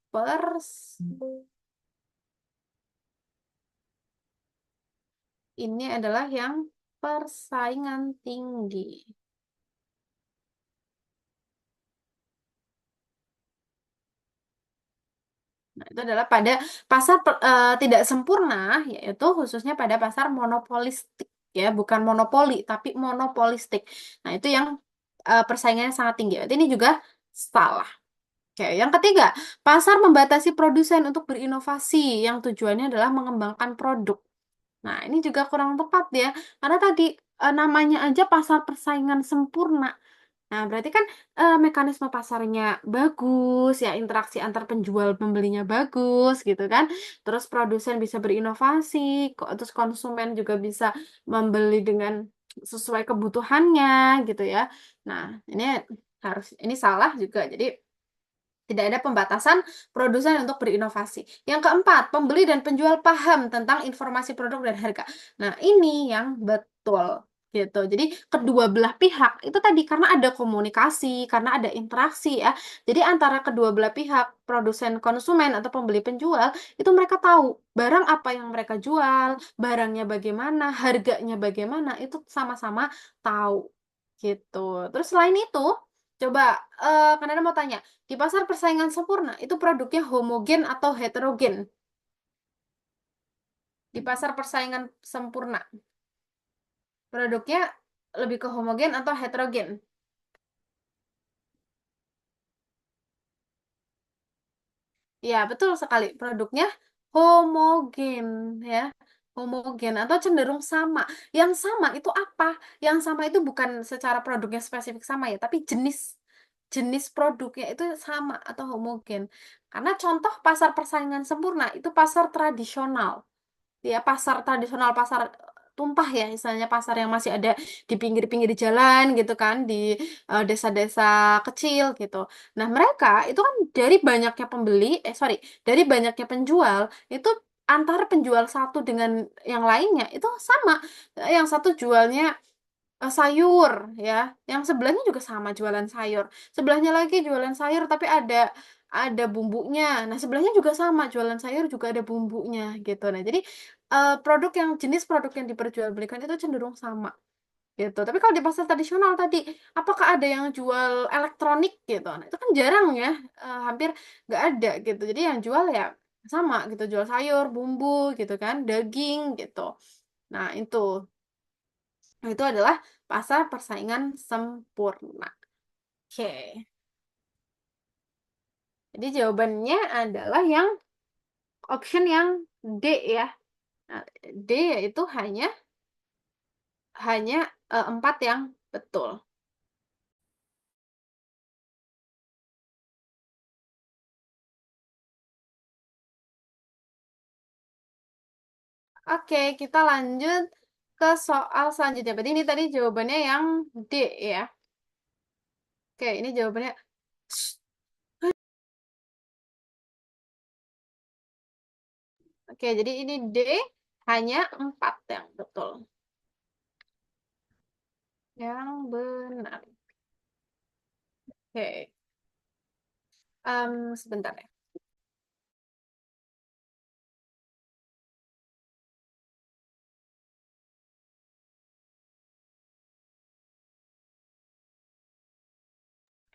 A: ini adalah yang persaingan tinggi. Nah, itu adalah pada pasar tidak sempurna, yaitu khususnya pada pasar monopolistik ya, bukan monopoli tapi monopolistik. Nah, itu yang persaingannya sangat tinggi. Berarti ini juga salah. Oke, yang ketiga, pasar membatasi produsen untuk berinovasi yang tujuannya adalah mengembangkan produk. Nah, ini juga kurang tepat ya, karena tadi namanya aja pasar persaingan sempurna. Nah, berarti kan mekanisme pasarnya bagus, ya interaksi antar penjual pembelinya bagus gitu kan. Terus produsen bisa berinovasi, terus konsumen juga bisa membeli dengan sesuai kebutuhannya gitu ya. Nah, ini salah juga. Jadi tidak ada pembatasan produsen untuk berinovasi. Yang keempat, pembeli dan penjual paham tentang informasi produk dan harga. Nah, ini yang betul gitu. Jadi kedua belah pihak itu tadi karena ada komunikasi, karena ada interaksi ya. Jadi antara kedua belah pihak, produsen konsumen atau pembeli penjual, itu mereka tahu barang apa yang mereka jual, barangnya bagaimana, harganya bagaimana, itu sama-sama tahu gitu. Terus selain itu, coba Kanada mau tanya, di pasar persaingan sempurna, itu produknya homogen atau heterogen? Di pasar persaingan sempurna, produknya lebih ke homogen atau heterogen? Ya, betul sekali. Produknya homogen, ya. Homogen atau cenderung sama. Yang sama itu apa? Yang sama itu bukan secara produknya spesifik sama ya, tapi jenis jenis produknya itu sama atau homogen. Karena contoh pasar persaingan sempurna itu pasar tradisional. Ya pasar tradisional, pasar tumpah ya istilahnya, pasar yang masih ada di pinggir-pinggir jalan gitu kan, di desa-desa kecil gitu. Nah mereka itu kan dari banyaknya pembeli, sorry, dari banyaknya penjual itu, antara penjual satu dengan yang lainnya itu sama. Yang satu jualnya sayur ya, yang sebelahnya juga sama jualan sayur, sebelahnya lagi jualan sayur tapi ada bumbunya, nah sebelahnya juga sama jualan sayur juga ada bumbunya gitu. Nah jadi produk yang jenis produk yang diperjualbelikan itu cenderung sama gitu. Tapi kalau di pasar tradisional tadi, apakah ada yang jual elektronik gitu? Nah itu kan jarang ya, hampir nggak ada gitu. Jadi yang jual ya sama gitu, jual sayur, bumbu gitu kan, daging gitu. Nah itu adalah pasar persaingan sempurna. Oke. Jadi jawabannya adalah yang option yang D ya. Nah, D yaitu hanya hanya empat yang betul. Oke, kita lanjut ke soal selanjutnya. Berarti ini tadi jawabannya yang D ya. Oke, ini jawabannya. Oke, jadi ini D hanya empat yang betul. Yang benar. Oke, sebentar ya.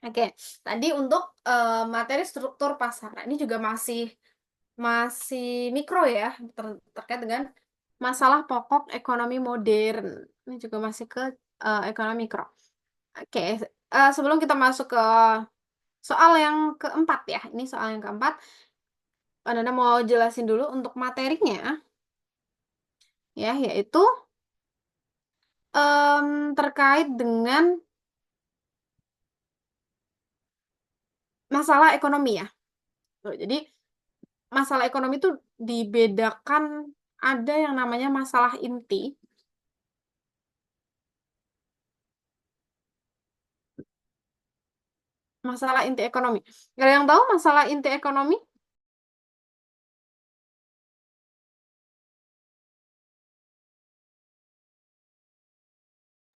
A: Oke, tadi untuk materi struktur pasar. Nah, ini juga masih masih mikro ya, terkait dengan masalah pokok ekonomi modern. Ini juga masih ke ekonomi mikro. Oke, sebelum kita masuk ke soal yang keempat ya, ini soal yang keempat. Anda mau jelasin dulu untuk materinya, ya, yaitu terkait dengan masalah ekonomi ya. Tuh, jadi masalah ekonomi itu dibedakan, ada yang namanya masalah inti. Masalah inti ekonomi. Ada yang tahu masalah inti ekonomi?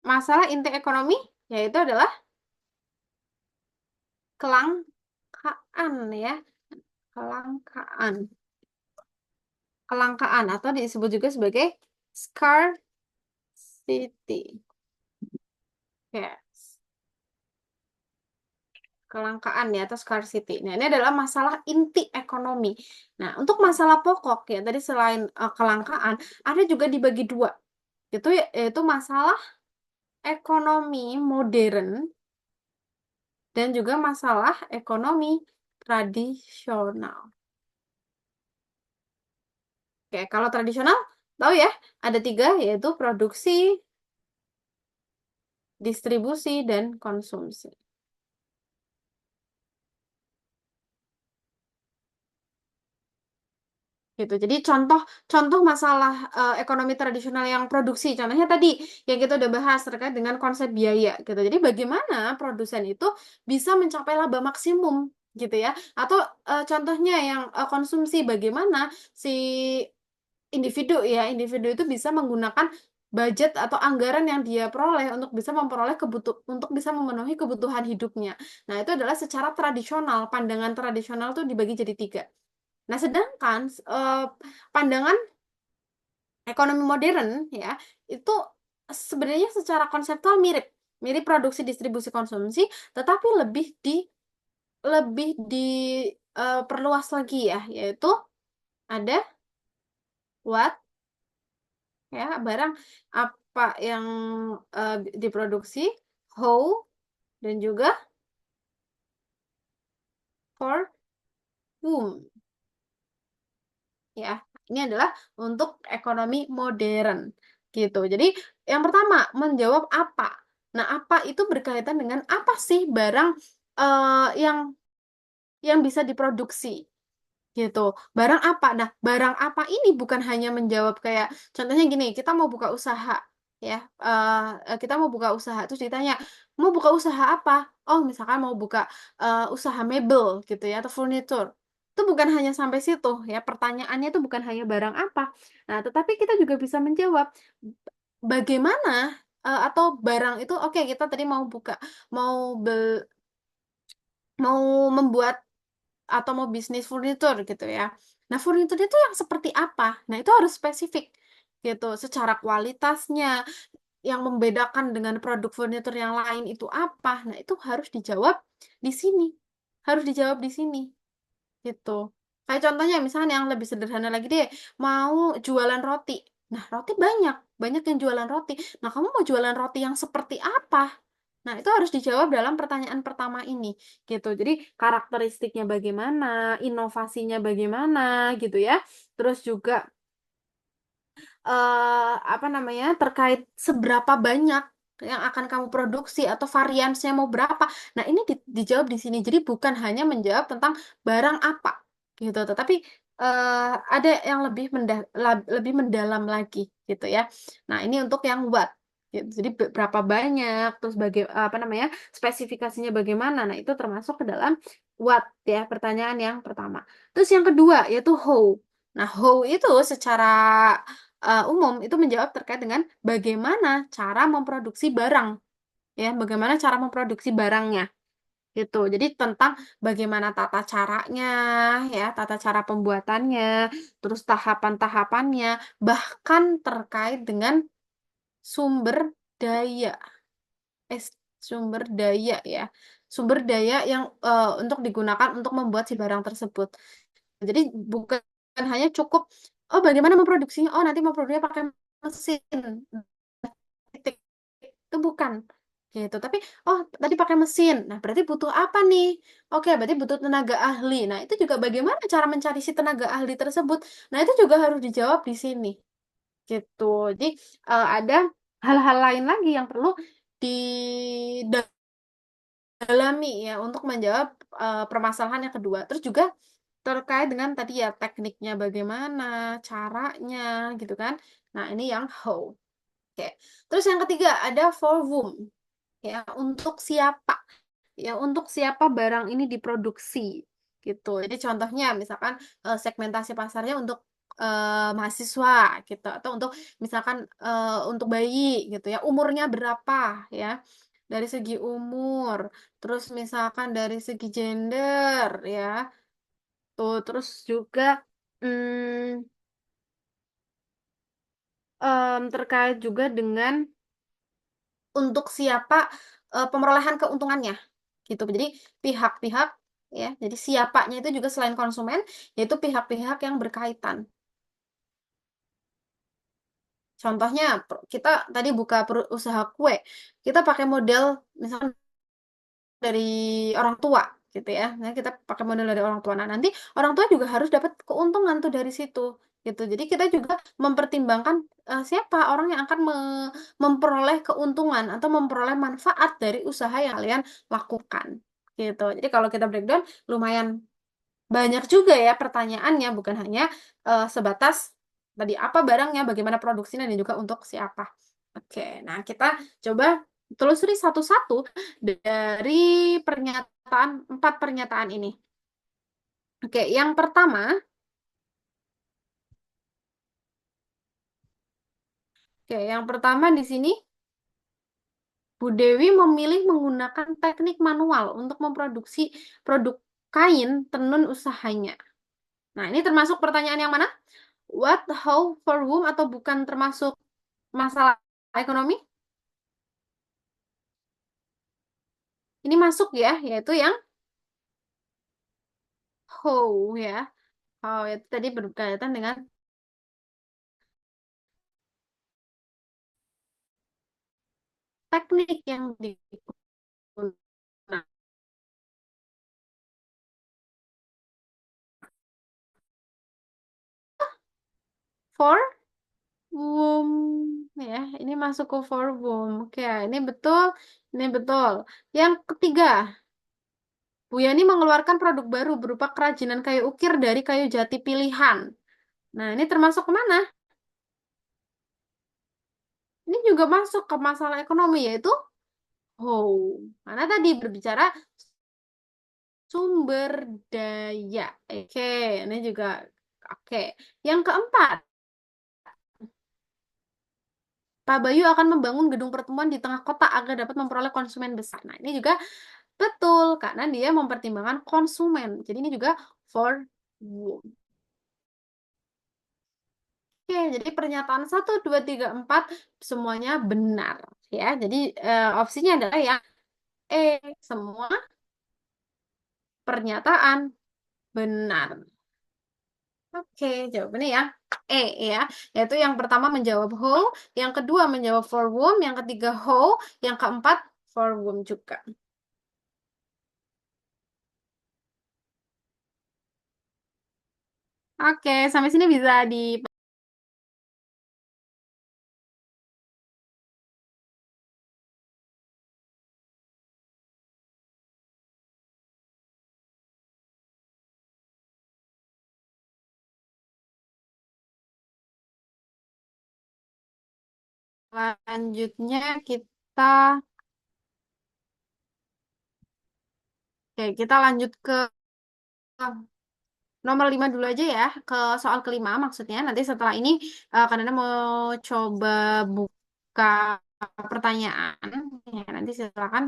A: Masalah inti ekonomi yaitu adalah kelangkaan ya, kelangkaan. Kelangkaan atau disebut juga sebagai scarcity. Ya, kelangkaan ya atau scarcity. Nah, ini adalah masalah inti ekonomi. Nah, untuk masalah pokok ya tadi selain kelangkaan, ada juga dibagi dua. Yaitu masalah ekonomi modern dan juga masalah ekonomi tradisional. Oke, kalau tradisional, tahu ya, ada tiga, yaitu produksi, distribusi, dan konsumsi. Gitu. Jadi contoh masalah ekonomi tradisional yang produksi, contohnya tadi yang kita udah bahas terkait dengan konsep biaya gitu. Jadi bagaimana produsen itu bisa mencapai laba maksimum gitu ya. Atau contohnya yang konsumsi, bagaimana si individu itu bisa menggunakan budget atau anggaran yang dia peroleh untuk bisa memperoleh untuk bisa memenuhi kebutuhan hidupnya. Nah, itu adalah secara tradisional, pandangan tradisional tuh dibagi jadi tiga. Nah, sedangkan pandangan ekonomi modern ya itu sebenarnya secara konseptual mirip, mirip produksi, distribusi, konsumsi, tetapi lebih di perluas lagi ya, yaitu ada what ya barang apa yang diproduksi, how, dan juga for whom ya. Ini adalah untuk ekonomi modern gitu. Jadi yang pertama menjawab apa. Nah, apa itu berkaitan dengan apa sih barang yang bisa diproduksi gitu. Barang apa? Nah, barang apa ini bukan hanya menjawab kayak contohnya gini, kita mau buka usaha ya. Kita mau buka usaha terus ditanya, "Mau buka usaha apa?" Oh, misalkan mau buka usaha mebel gitu ya atau furnitur. Itu bukan hanya sampai situ ya. Pertanyaannya itu bukan hanya barang apa. Nah, tetapi kita juga bisa menjawab bagaimana atau barang itu oke, kita tadi mau bel, mau membuat atau mau bisnis furnitur gitu ya. Nah, furnitur itu yang seperti apa? Nah, itu harus spesifik gitu. Secara kualitasnya, yang membedakan dengan produk furnitur yang lain itu apa? Nah, itu harus dijawab di sini. Harus dijawab di sini gitu. Kayak contohnya misalnya yang lebih sederhana lagi deh, mau jualan roti. Nah, roti banyak, banyak yang jualan roti. Nah, kamu mau jualan roti yang seperti apa? Nah, itu harus dijawab dalam pertanyaan pertama ini, gitu. Jadi, karakteristiknya bagaimana, inovasinya bagaimana, gitu ya. Terus juga apa namanya, terkait seberapa banyak yang akan kamu produksi atau variansnya mau berapa. Nah, ini dijawab di sini. Jadi bukan hanya menjawab tentang barang apa gitu, tetapi ada yang lebih mendalam lagi gitu ya. Nah, ini untuk yang what. Gitu. Jadi berapa banyak, terus apa namanya, spesifikasinya bagaimana. Nah, itu termasuk ke dalam what ya, pertanyaan yang pertama. Terus yang kedua yaitu how. Nah, how itu secara umum itu menjawab terkait dengan bagaimana cara memproduksi barang, ya, bagaimana cara memproduksi barangnya, gitu. Jadi tentang bagaimana tata caranya, ya, tata cara pembuatannya, terus tahapan-tahapannya, bahkan terkait dengan sumber daya, eh, sumber daya ya, sumber daya yang untuk digunakan untuk membuat si barang tersebut. Jadi bukan hanya cukup, oh bagaimana memproduksinya, oh nanti memproduksinya pakai mesin, titik. Itu bukan gitu. Tapi oh tadi pakai mesin. Nah, berarti butuh apa nih? Oke, berarti butuh tenaga ahli. Nah, itu juga bagaimana cara mencari si tenaga ahli tersebut. Nah, itu juga harus dijawab di sini. Gitu. Jadi ada hal-hal lain lagi yang perlu didalami ya untuk menjawab permasalahan yang kedua. Terus juga terkait dengan tadi ya tekniknya bagaimana, caranya gitu kan. Nah, ini yang how. Oke. Terus yang ketiga ada for whom. Ya, untuk siapa? Ya, untuk siapa barang ini diproduksi gitu. Jadi contohnya misalkan segmentasi pasarnya untuk mahasiswa gitu atau untuk misalkan untuk bayi gitu ya. Umurnya berapa ya? Dari segi umur, terus misalkan dari segi gender ya. Tuh, terus juga hmm, terkait juga dengan untuk siapa pemerolehan keuntungannya gitu. Jadi pihak-pihak ya, jadi siapanya itu juga selain konsumen yaitu pihak-pihak yang berkaitan. Contohnya kita tadi buka usaha kue, kita pakai model misalnya dari orang tua gitu ya. Nah, kita pakai model dari orang tua. Nah, nanti orang tua juga harus dapat keuntungan tuh dari situ. gitu. Jadi kita juga mempertimbangkan siapa orang yang akan memperoleh keuntungan atau memperoleh manfaat dari usaha yang kalian lakukan gitu. Jadi kalau kita breakdown lumayan banyak juga ya pertanyaannya, bukan hanya sebatas tadi apa barangnya, bagaimana produksinya, dan juga untuk siapa. Oke, nah kita coba telusuri satu-satu dari empat pernyataan ini. Oke, yang pertama, di sini Bu Dewi memilih menggunakan teknik manual untuk memproduksi produk kain tenun usahanya. Nah, ini termasuk pertanyaan yang mana? What, how, for whom, atau bukan termasuk masalah ekonomi? Ini masuk ya, yaitu yang how ya. How itu tadi berkaitan dengan teknik yang digunakan. For whom ya, ini masuk ke for whom. Oke, ini betul, ini betul. Yang ketiga, Bu Yani mengeluarkan produk baru berupa kerajinan kayu ukir dari kayu jati pilihan. Nah, ini termasuk kemana? Ini juga masuk ke masalah ekonomi, yaitu how. Mana tadi berbicara sumber daya. Oke, ini juga oke. Yang keempat, Pak Bayu akan membangun gedung pertemuan di tengah kota agar dapat memperoleh konsumen besar. Nah, ini juga betul, karena dia mempertimbangkan konsumen. Jadi ini juga for whom. Oke, jadi pernyataan satu, 2, 3, 4 semuanya benar. Ya, jadi opsinya adalah yang E, semua pernyataan benar. Oke, jawabannya yang E ya. Yaitu yang pertama menjawab who, yang kedua menjawab for whom, yang ketiga how, yang keempat for whom juga. Oke, sampai sini bisa selanjutnya kita kita lanjut ke nomor 5 dulu aja ya, ke soal kelima maksudnya. Nanti setelah ini karena mau coba buka pertanyaan. Ya, nanti silakan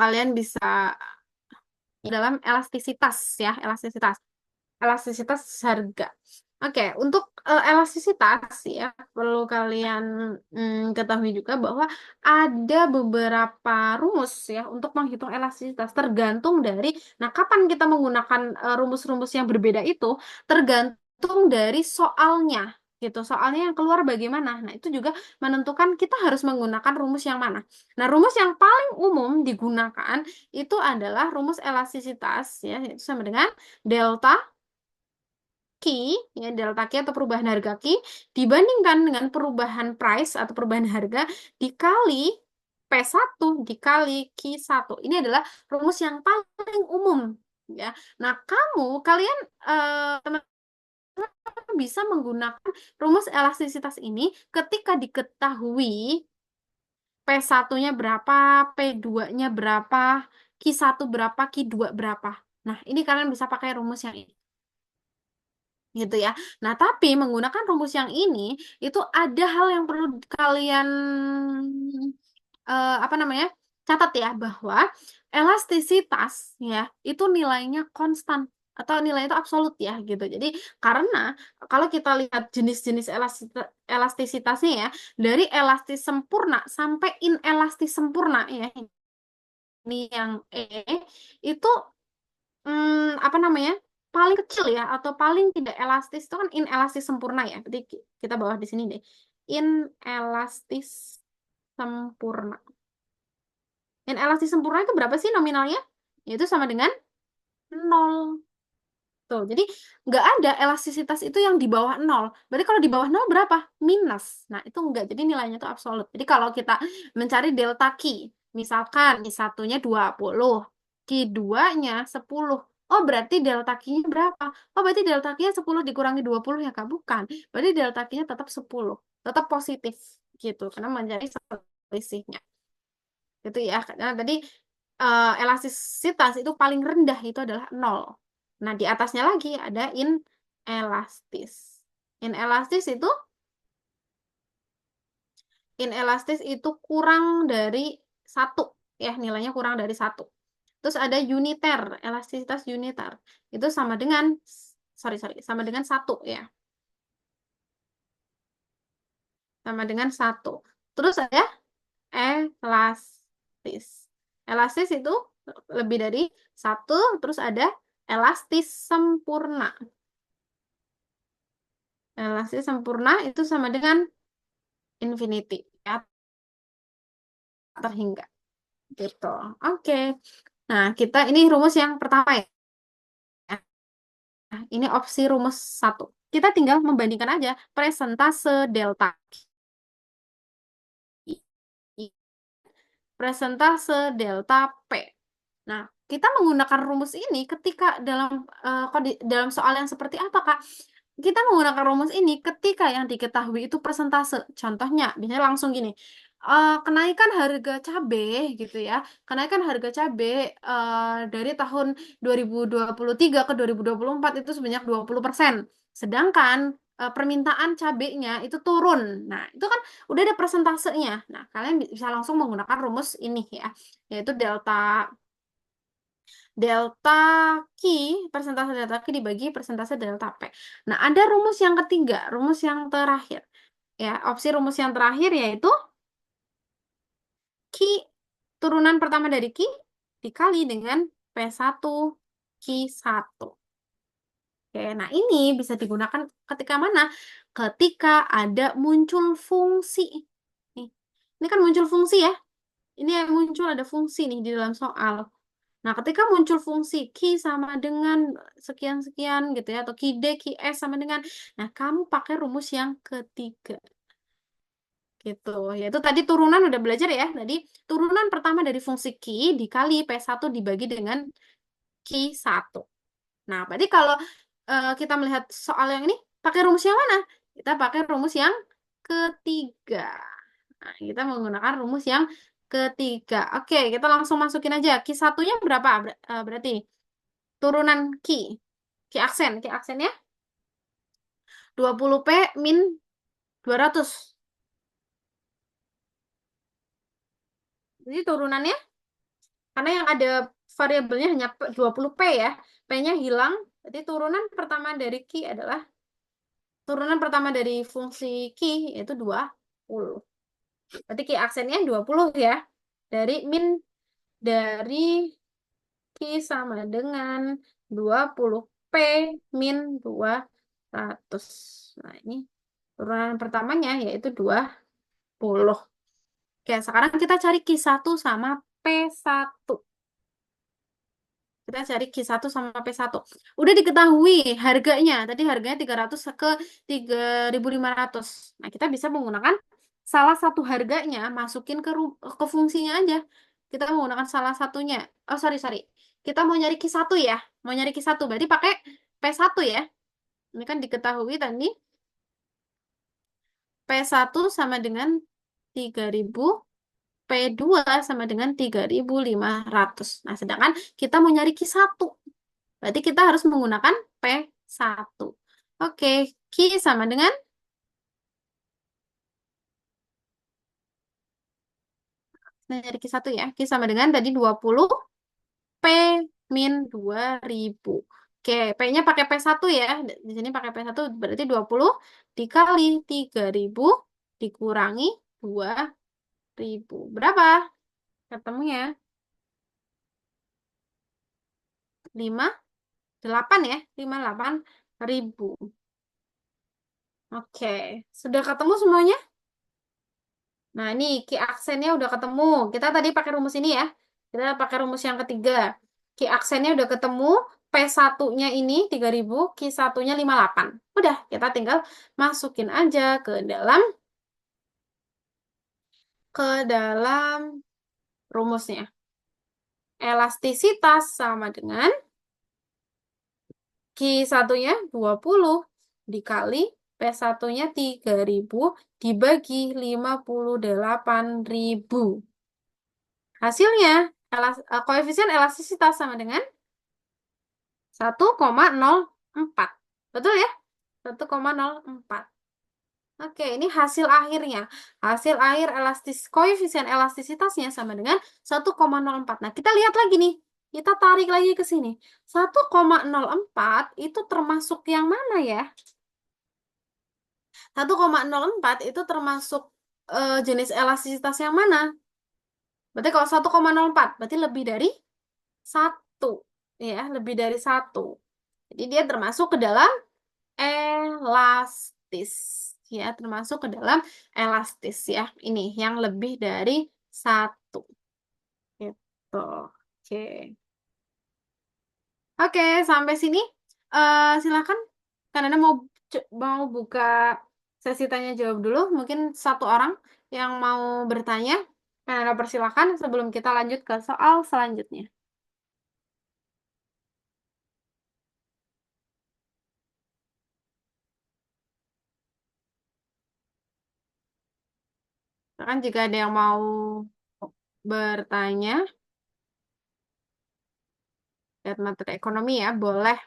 A: kalian bisa dalam elastisitas ya, elastisitas harga. Oke, untuk elastisitas ya perlu kalian ketahui juga bahwa ada beberapa rumus ya untuk menghitung elastisitas tergantung dari, nah kapan kita menggunakan rumus-rumus yang berbeda itu tergantung dari soalnya gitu. Soalnya yang keluar bagaimana. Nah, itu juga menentukan kita harus menggunakan rumus yang mana. Nah, rumus yang paling umum digunakan itu adalah rumus elastisitas ya, yaitu sama dengan delta Q, ya delta Q atau perubahan harga Q dibandingkan dengan perubahan price atau perubahan harga dikali P1 dikali Q1. Ini adalah rumus yang paling umum ya. Nah, kalian teman-teman bisa menggunakan rumus elastisitas ini ketika diketahui P1-nya berapa, P2-nya berapa, Q1 berapa, Q2 berapa. Nah, ini kalian bisa pakai rumus yang ini gitu ya. Nah, tapi menggunakan rumus yang ini itu ada hal yang perlu kalian apa namanya? Catat ya bahwa elastisitas ya itu nilainya konstan atau nilai itu absolut ya gitu. Jadi karena kalau kita lihat jenis-jenis elastisitasnya ya dari elastis sempurna sampai inelastis sempurna ya. Ini yang itu apa namanya? Paling kecil ya atau paling tidak elastis itu kan inelastis sempurna ya. Jadi kita bawa di sini deh. Inelastis sempurna. Inelastis sempurna itu berapa sih nominalnya? Yaitu sama dengan nol. Tuh, jadi nggak ada elastisitas itu yang di bawah nol. Berarti kalau di bawah nol berapa? Minus. Nah, itu nggak. Jadi nilainya itu absolut. Jadi kalau kita mencari delta Q, misalkan Q satunya 20, Q 2-nya 10. Oh, berarti delta Q-nya berapa? Oh, berarti delta Q-nya 10 dikurangi 20 ya, Kak? Bukan. Berarti delta Q-nya tetap 10. Tetap positif gitu. Karena mencari selisihnya. Gitu ya. Karena tadi elastisitas itu paling rendah itu adalah nol. Nah, di atasnya lagi ada inelastis. Inelastis itu inelastis itu kurang dari satu, ya, nilainya kurang dari satu. Terus ada uniter, elastisitas uniter. Itu sama dengan, sorry, sama dengan satu, ya. Sama dengan satu. Terus ada elastis. Elastis itu lebih dari satu, terus ada elastis sempurna. Elastis sempurna itu sama dengan infinity, ya, terhingga. Gitu. Oke. Nah, kita ini rumus yang pertama ya. Nah, ini opsi rumus satu. Kita tinggal membandingkan aja presentase delta I, presentase delta P. Nah, kita menggunakan rumus ini ketika dalam soal yang seperti apa, Kak? Kita menggunakan rumus ini ketika yang diketahui itu persentase. Contohnya, biasanya langsung gini. Kenaikan harga cabai gitu ya. Kenaikan harga cabai dari tahun 2023 ke 2024 itu sebanyak 20%. Sedangkan permintaan cabainya itu turun. Nah, itu kan udah ada persentasenya. Nah, kalian bisa langsung menggunakan rumus ini ya, yaitu delta Q, persentase delta Q dibagi persentase delta P. Nah, ada rumus yang ketiga, rumus yang terakhir. Ya, opsi rumus yang terakhir yaitu Q, turunan pertama dari Q dikali dengan P1 Q1. Oke, nah ini bisa digunakan ketika mana? Ketika ada muncul fungsi. Nih, ini kan muncul fungsi ya. Ini yang muncul ada fungsi nih di dalam soal. Nah, ketika muncul fungsi Q sama dengan sekian-sekian gitu ya, atau Q D, Q S sama dengan, nah kamu pakai rumus yang ketiga gitu. Yaitu tadi turunan udah belajar ya. Tadi turunan pertama dari fungsi Q dikali P1 dibagi dengan Q1. Nah, berarti kalau kita melihat soal yang ini, pakai rumus yang mana? Kita pakai rumus yang ketiga. Nah, kita menggunakan rumus yang ketiga. Oke, kita langsung masukin aja. Q1-nya berapa? Berarti turunan Q. Q aksennya 20P min 200. Jadi turunannya, karena yang ada variabelnya hanya 20P ya. P-nya hilang. Jadi turunan pertama dari fungsi Q yaitu 20. Berarti Q aksennya 20 ya. Dari Q sama dengan 20P min 200. Nah, ini turunan pertamanya yaitu 20. Oke, sekarang kita cari Q1 sama P1. Kita cari Q1 sama P1. Udah diketahui harganya. Tadi harganya 300 ke 3.500. Nah, kita bisa menggunakan salah satu harganya, masukin ke fungsinya aja. Kita menggunakan salah satunya. Oh, sorry. Kita mau nyari Q1 ya. Mau nyari Q1. Berarti pakai P1 ya. Ini kan diketahui tadi. P1 sama dengan 3.000. P2 sama dengan 3.500. Nah, sedangkan kita mau nyari Q1. Berarti kita harus menggunakan P1. Oke, Q sama dengan, nah dari Q1 ya. Q sama dengan tadi 20, P min 2.000. Oke, P-nya pakai P1 ya. Di sini pakai P1 berarti 20 dikali 3.000 dikurangi 2.000. Berapa? Ketemunya 5, 8 ya. 58.000. Oke, sudah ketemu semuanya? Nah, ini key aksennya udah ketemu. Kita tadi pakai rumus ini ya. Kita pakai rumus yang ketiga. Key aksennya udah ketemu. P1-nya ini 3.000, Q1-nya 58. Udah, kita tinggal masukin aja ke dalam rumusnya. Elastisitas sama dengan Q1-nya 20 dikali P1-nya 3.000 dibagi 58.000. Hasilnya, koefisien elastisitas sama dengan 1,04. Betul ya? 1,04. Oke, ini hasil akhirnya. Hasil akhir koefisien elastisitasnya sama dengan 1,04. Nah, kita lihat lagi nih. Kita tarik lagi ke sini. 1,04 itu termasuk yang mana ya? 1,04 itu termasuk jenis elastisitas yang mana? Berarti kalau 1,04 berarti lebih dari satu. Ya, lebih dari satu. Jadi dia termasuk ke dalam elastis. Ya, termasuk ke dalam elastis ya. Ini yang lebih dari satu. Gitu. Oke. Oke, sampai sini. Silakan. Karena mau buka sesi tanya jawab dulu. Mungkin satu orang yang mau bertanya. Karena persilakan sebelum kita lanjut ke soal selanjutnya. Kan jika ada yang mau bertanya, lihat materi ekonomi ya, boleh.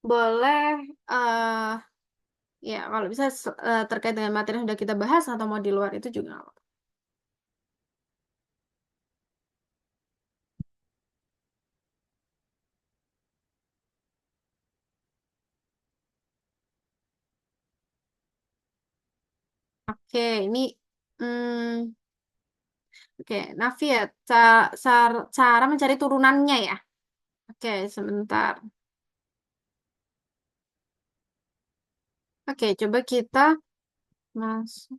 A: Boleh, ya kalau bisa terkait dengan materi yang sudah kita bahas atau mau di luar itu juga nggak apa-apa. Oke, ini hmm, oke, Nafi ya, cara mencari turunannya ya. Oke, sebentar. Oke, coba kita masuk.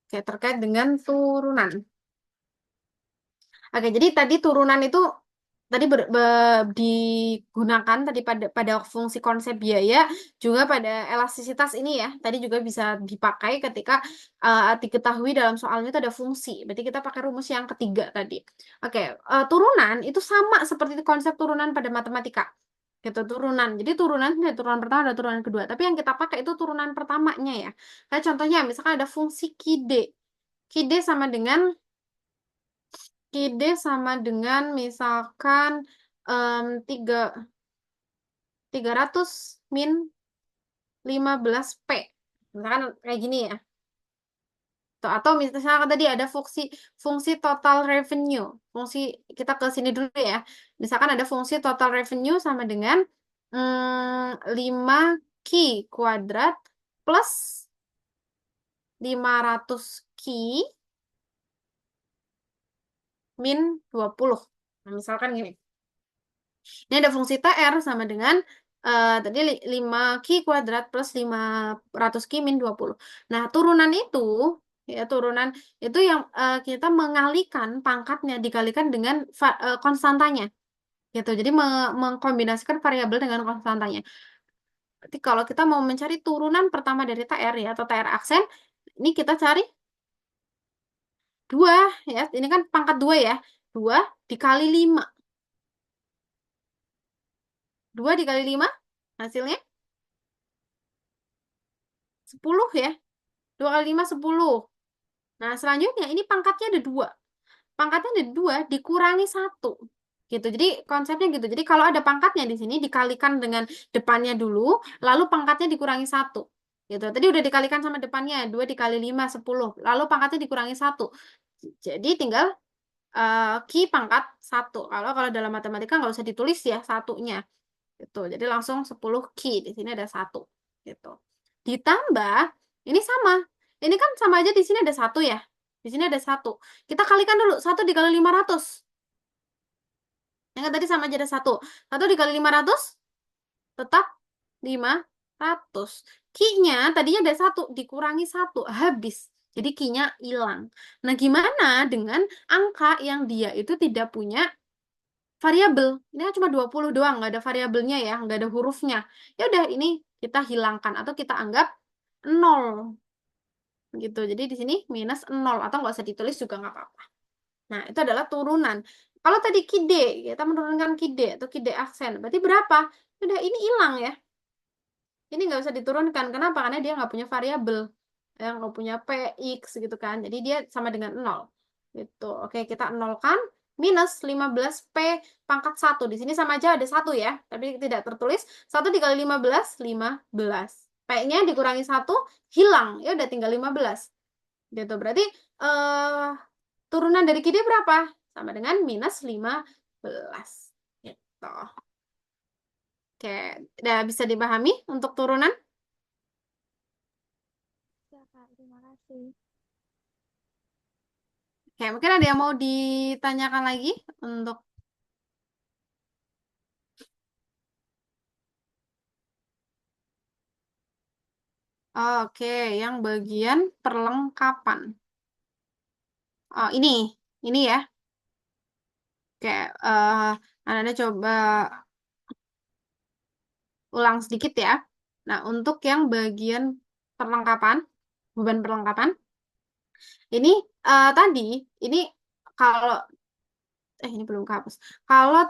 A: Oke, terkait dengan turunan. Oke, jadi tadi turunan itu tadi digunakan tadi pada fungsi konsep biaya juga pada elastisitas ini ya. Tadi juga bisa dipakai ketika diketahui dalam soalnya itu ada fungsi. Berarti kita pakai rumus yang ketiga tadi. Oke, turunan itu sama seperti konsep turunan pada matematika. Gitu, turunan. Jadi turunan ada turunan pertama ada turunan kedua. Tapi yang kita pakai itu turunan pertamanya ya. Kayak contohnya misalkan ada fungsi KID. KID sama dengan KID sama dengan misalkan tiga 300 min 15P. Misalkan kayak gini ya. Atau misalnya tadi ada fungsi fungsi total revenue. Fungsi kita ke sini dulu ya. Misalkan ada fungsi total revenue sama dengan 5Q kuadrat plus 500Q min 20. Nah, misalkan gini. Ini ada fungsi TR sama dengan tadi 5Q kuadrat plus 500Q min 20. Nah, turunan itu ya turunan itu yang kita mengalihkan pangkatnya dikalikan dengan konstantanya gitu. Jadi mengkombinasikan variabel dengan konstantanya. Berarti kalau kita mau mencari turunan pertama dari TR ya atau TR aksen, ini kita cari 2 ya. Ini kan pangkat 2 ya. 2 dikali 5. 2 dikali 5 hasilnya 10 ya. 2 kali 5 10. Nah, selanjutnya ini pangkatnya ada 2. Pangkatnya ada 2 dikurangi 1. Gitu. Jadi konsepnya gitu. Jadi kalau ada pangkatnya di sini dikalikan dengan depannya dulu, lalu pangkatnya dikurangi 1. Gitu. Tadi udah dikalikan sama depannya, 2 dikali 5 10. Lalu pangkatnya dikurangi 1. Jadi tinggal Q pangkat 1. Kalau dalam matematika nggak usah ditulis ya satunya. Gitu. Jadi langsung 10 Q. Di sini ada 1. Gitu. Ditambah, ini sama. Ini kan sama aja di sini ada 1 ya. Di sini ada 1. Kita kalikan dulu. 1 dikali 500. Yang kan tadi sama aja ada 1. 1 dikali 500 tetap 500. 100. Q-nya tadinya ada satu, dikurangi satu, habis. Jadi Q-nya hilang. Nah, gimana dengan angka yang dia itu tidak punya variabel? Ini kan cuma 20 doang, nggak ada variabelnya ya, nggak ada hurufnya. Ya udah, ini kita hilangkan atau kita anggap nol gitu. Jadi di sini minus nol atau nggak usah ditulis juga nggak apa-apa. Nah, itu adalah turunan. Kalau tadi kide, kita menurunkan kide atau kide aksen, berarti berapa? Udah, ini hilang ya. Ini nggak usah diturunkan. Kenapa? Karena dia nggak punya variabel. Ya, nggak punya p, x gitu kan. Jadi dia sama dengan nol. Gitu. Oke, kita nolkan. Minus 15p pangkat satu. Di sini sama aja ada satu ya. Tapi tidak tertulis. Satu dikali 15, 15. P-nya dikurangi satu, hilang. Ya udah tinggal 15. Gitu. Berarti eh turunan dari KD berapa? Sama dengan minus 15. Gitu. Oke, udah bisa dipahami untuk turunan?
C: Ya, Kak, terima kasih.
A: Oke, mungkin ada yang mau ditanyakan lagi untuk oke, yang bagian perlengkapan. Oh, ini ya. Oke, Anda coba ulang sedikit ya. Nah, untuk yang bagian perlengkapan, beban perlengkapan, ini tadi, ini kalau ini belum kehapus. Kalau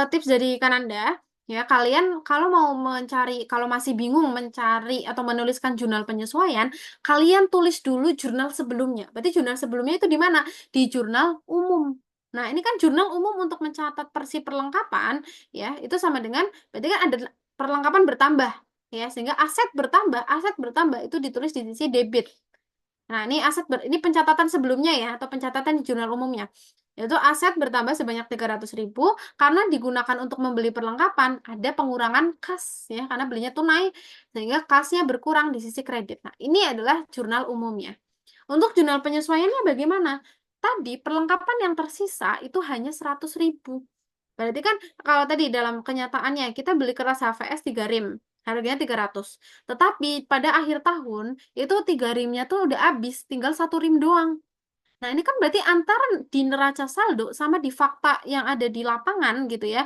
A: tips dari Kananda, ya kalian kalau mau mencari, kalau masih bingung mencari atau menuliskan jurnal penyesuaian, kalian tulis dulu jurnal sebelumnya. Berarti jurnal sebelumnya itu di mana? Di jurnal umum. Nah, ini kan jurnal umum untuk mencatat persi perlengkapan, ya itu sama dengan, berarti kan ada perlengkapan bertambah, ya sehingga aset bertambah itu ditulis di sisi debit. Nah, ini ini pencatatan sebelumnya ya, atau pencatatan di jurnal umumnya. Yaitu aset bertambah sebanyak 300.000 karena digunakan untuk membeli perlengkapan, ada pengurangan kas ya, karena belinya tunai, sehingga kasnya berkurang di sisi kredit. Nah, ini adalah jurnal umumnya. Untuk jurnal penyesuaiannya bagaimana? Tadi perlengkapan yang tersisa itu hanya 100.000. Berarti kan kalau tadi dalam kenyataannya kita beli keras HVS 3 rim, harganya 300. Tetapi pada akhir tahun itu 3 rimnya tuh udah habis, tinggal satu rim doang. Nah, ini kan berarti antara di neraca saldo sama di fakta yang ada di lapangan gitu ya,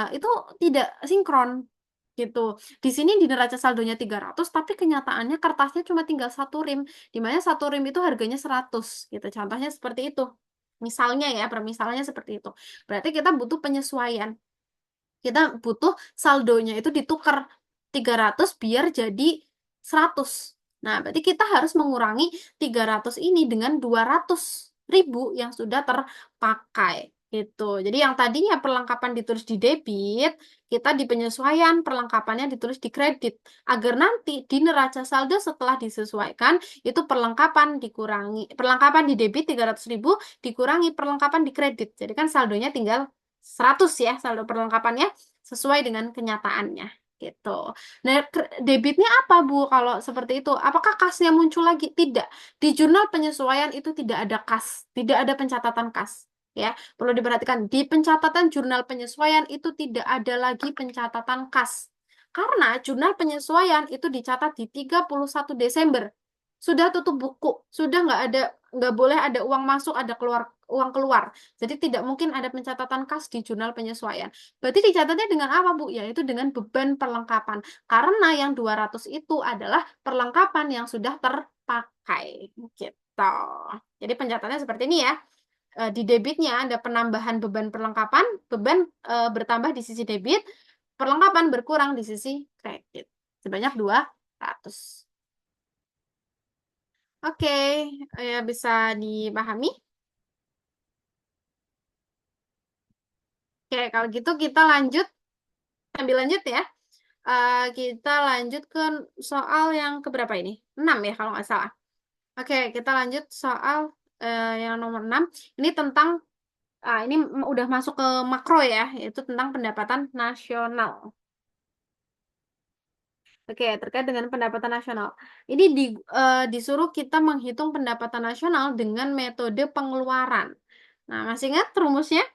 A: itu tidak sinkron gitu. Di sini di neraca saldonya 300, tapi kenyataannya kertasnya cuma tinggal satu rim, di mana satu rim itu harganya 100 gitu. Contohnya seperti itu. Misalnya ya, permisalannya seperti itu. Berarti kita butuh penyesuaian. Kita butuh saldonya itu ditukar 300 biar jadi 100. Nah, berarti kita harus mengurangi 300 ini dengan 200.000 yang sudah terpakai. Gitu. Jadi yang tadinya perlengkapan ditulis di debit, kita di penyesuaian perlengkapannya ditulis di kredit. Agar nanti di neraca saldo setelah disesuaikan, itu perlengkapan dikurangi. Perlengkapan di debit 300.000 dikurangi perlengkapan di kredit. Jadi kan saldonya tinggal 100 ya, saldo perlengkapannya sesuai dengan kenyataannya gitu. Nah, debitnya apa Bu kalau seperti itu? Apakah kasnya muncul lagi? Tidak. Di jurnal penyesuaian itu tidak ada kas, tidak ada pencatatan kas. Ya, perlu diperhatikan di pencatatan jurnal penyesuaian itu tidak ada lagi pencatatan kas. Karena jurnal penyesuaian itu dicatat di 31 Desember. Sudah tutup buku, sudah nggak boleh ada uang masuk, ada uang keluar. Jadi tidak mungkin ada pencatatan kas di jurnal penyesuaian. Berarti dicatatnya dengan apa, Bu? Yaitu dengan beban perlengkapan. Karena yang 200 itu adalah perlengkapan yang sudah terpakai. Gitu. Jadi pencatatannya seperti ini ya. Di debitnya ada penambahan beban perlengkapan, beban bertambah di sisi debit, perlengkapan berkurang di sisi kredit. Sebanyak 200. Oke, ya bisa dipahami. Oke, kalau gitu kita lanjut, ambil lanjut ya. Kita lanjut ke soal yang keberapa ini? 6 ya kalau nggak salah. Oke, kita lanjut soal yang nomor 6. Ini tentang, ini udah masuk ke makro ya, yaitu tentang pendapatan nasional. Oke, terkait dengan pendapatan nasional. Ini disuruh kita menghitung pendapatan nasional dengan metode pengeluaran. Nah, masih ingat rumusnya?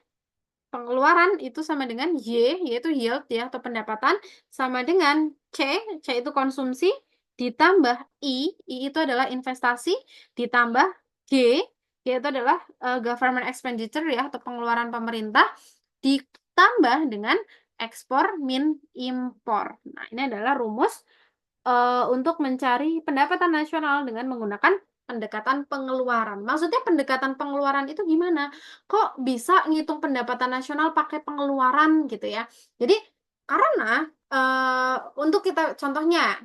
A: pengeluaran itu sama dengan Y, yaitu yield ya, atau pendapatan, sama dengan C, C itu konsumsi, ditambah I itu adalah investasi, ditambah G, yaitu adalah government expenditure ya, atau pengeluaran pemerintah, ditambah dengan ekspor min impor. Nah, ini adalah rumus untuk mencari pendapatan nasional dengan menggunakan pendekatan pengeluaran. Maksudnya pendekatan pengeluaran itu gimana? Kok bisa ngitung pendapatan nasional pakai pengeluaran gitu ya? Jadi karena untuk kita contohnya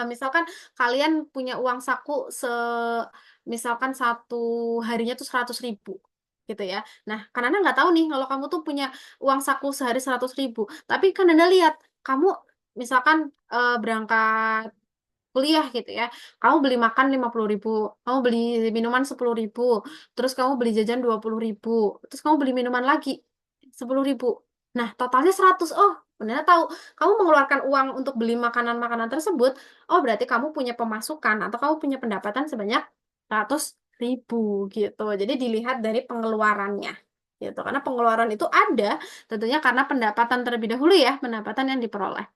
A: misalkan kalian punya uang saku misalkan satu harinya tuh 100.000 gitu ya. Nah, kan Anda nggak tahu nih kalau kamu tuh punya uang saku sehari 100.000. Tapi kan Anda lihat, kamu misalkan berangkat kuliah gitu ya. Kamu beli makan 50.000, kamu beli minuman 10.000, terus kamu beli jajan 20.000, terus kamu beli minuman lagi 10.000. Nah, totalnya 100. Oh, benar tahu. Kamu mengeluarkan uang untuk beli makanan-makanan tersebut, oh berarti kamu punya pemasukan atau kamu punya pendapatan sebanyak 100.000 gitu. Jadi dilihat dari pengeluarannya gitu. Karena pengeluaran itu ada tentunya karena pendapatan terlebih dahulu ya, pendapatan yang diperoleh.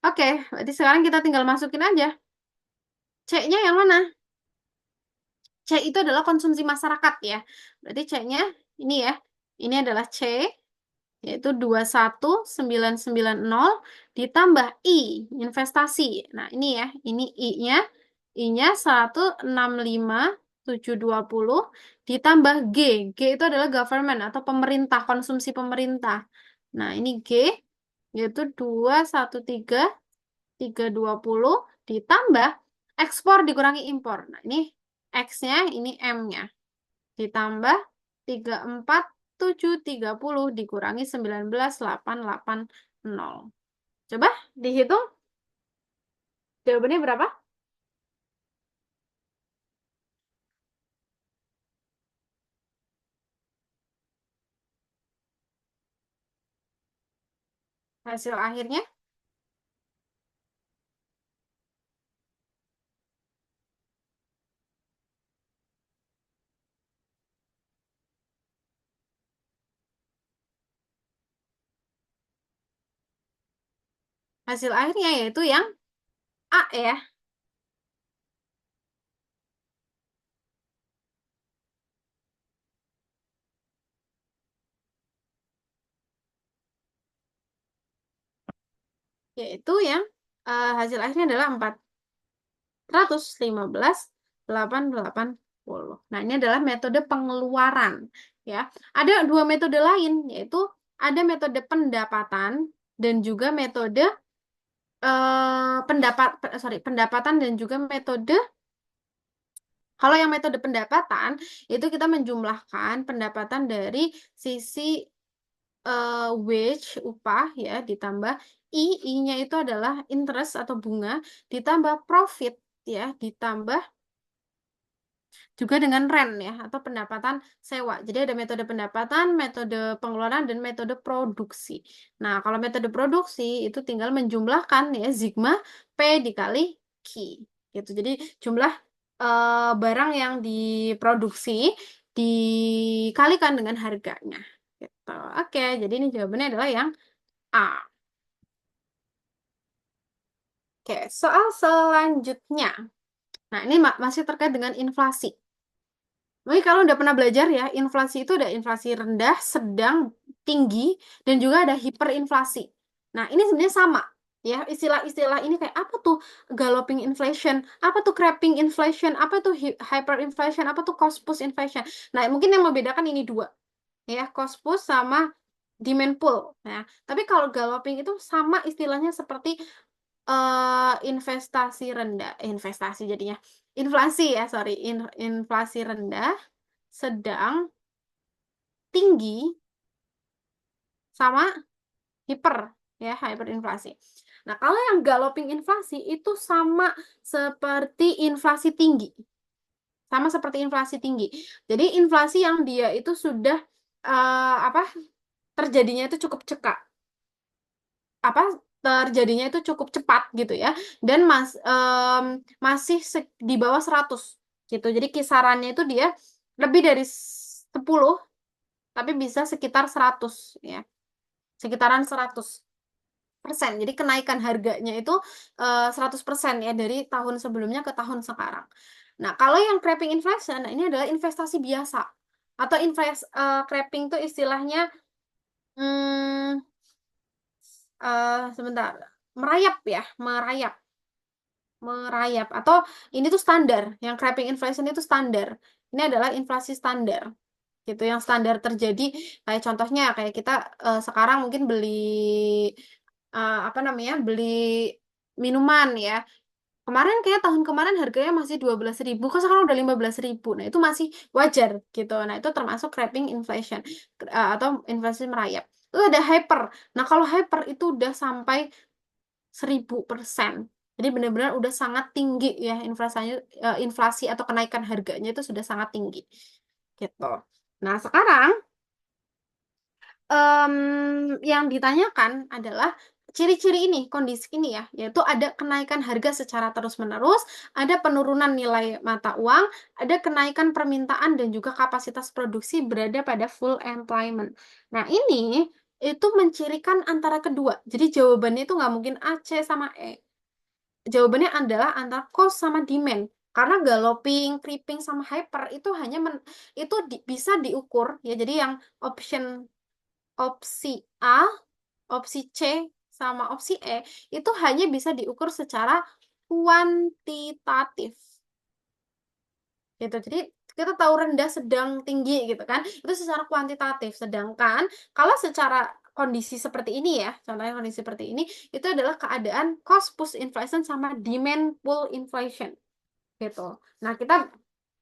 A: Oke, berarti sekarang kita tinggal masukin aja. C-nya yang mana? C itu adalah konsumsi masyarakat ya. Berarti C-nya ini ya. Ini adalah C, yaitu 21.990 ditambah I, investasi. Nah, ini ya. Ini I-nya. I-nya 165.720 ditambah G. G itu adalah government atau pemerintah, konsumsi pemerintah. Nah, ini G, yaitu 213.320 ditambah ekspor dikurangi impor. Nah, ini X-nya, ini M-nya. Ditambah 34.730 dikurangi 19.880. Coba dihitung jawabannya berapa? Hasil akhirnya? Hasil akhirnya yaitu yang A ya. Yaitu yang hasil akhirnya adalah 415.880. Nah, ini adalah metode pengeluaran ya. Ada dua metode lain, yaitu ada metode pendapatan dan juga metode pendapatan dan juga metode, kalau yang metode pendapatan itu kita menjumlahkan pendapatan dari sisi wage, upah ya, ditambah I-nya itu adalah interest atau bunga, ditambah profit ya, ditambah juga dengan rent ya, atau pendapatan sewa. Jadi ada metode pendapatan, metode pengeluaran, dan metode produksi. Nah, kalau metode produksi itu tinggal menjumlahkan ya sigma P dikali Q gitu. Jadi jumlah barang yang diproduksi dikalikan dengan harganya gitu. Oke, jadi ini jawabannya adalah yang A. Oke, soal selanjutnya. Nah, ini masih terkait dengan inflasi. Mungkin kalau udah pernah belajar ya, inflasi itu ada inflasi rendah, sedang, tinggi, dan juga ada hiperinflasi. Nah, ini sebenarnya sama. Ya, istilah-istilah ini kayak apa tuh galloping inflation, apa tuh creeping inflation, apa tuh hyperinflation, apa tuh cost push inflation. Nah, mungkin yang membedakan ini dua. Ya, cost push sama demand pull. Nah, tapi kalau galloping itu sama istilahnya seperti investasi rendah, investasi jadinya. Inflasi ya, sorry. Inflasi rendah, sedang, tinggi, sama hiper, ya, hyperinflasi. Nah, kalau yang galloping inflasi itu sama seperti inflasi tinggi. Sama seperti inflasi tinggi. Jadi inflasi yang dia itu sudah apa terjadinya itu cukup cekak. Apa terjadinya itu cukup cepat gitu ya. Dan masih di bawah 100 gitu. Jadi kisarannya itu dia lebih dari 10 tapi bisa sekitar 100 ya. Sekitaran 100%. Jadi kenaikan harganya itu 100% ya dari tahun sebelumnya ke tahun sekarang. Nah, kalau yang creping inflation, nah ini adalah investasi biasa. Atau creping itu istilahnya hmm, sebentar, merayap ya, merayap atau ini tuh standar. Yang creping inflation itu standar. Ini adalah inflasi standar gitu yang standar terjadi kayak contohnya kayak kita sekarang mungkin beli apa namanya beli minuman ya kemarin kayak tahun kemarin harganya masih 12.000 kok sekarang udah 15.000 nah itu masih wajar gitu nah itu termasuk creping inflation atau inflasi merayap itu ada hyper nah kalau hyper itu udah sampai 1000%. Jadi benar-benar udah sangat tinggi ya inflasinya, inflasi atau kenaikan harganya itu sudah sangat tinggi gitu. Nah sekarang yang ditanyakan adalah ciri-ciri ini, kondisi ini ya, yaitu ada kenaikan harga secara terus-menerus, ada penurunan nilai mata uang, ada kenaikan permintaan dan juga kapasitas produksi berada pada full employment. Nah, ini itu mencirikan antara kedua. Jadi jawabannya itu nggak mungkin A, C, sama E. Jawabannya adalah antara cost sama demand. Karena galloping, creeping, sama hyper itu hanya itu bisa diukur ya. Jadi yang opsi A, opsi C, sama opsi E itu hanya bisa diukur secara kuantitatif. Gitu. Jadi kita tahu rendah, sedang, tinggi gitu kan. Itu secara kuantitatif. Sedangkan kalau secara kondisi seperti ini ya, contohnya kondisi seperti ini, itu adalah keadaan cost push inflation sama demand pull inflation. Gitu. Nah, kita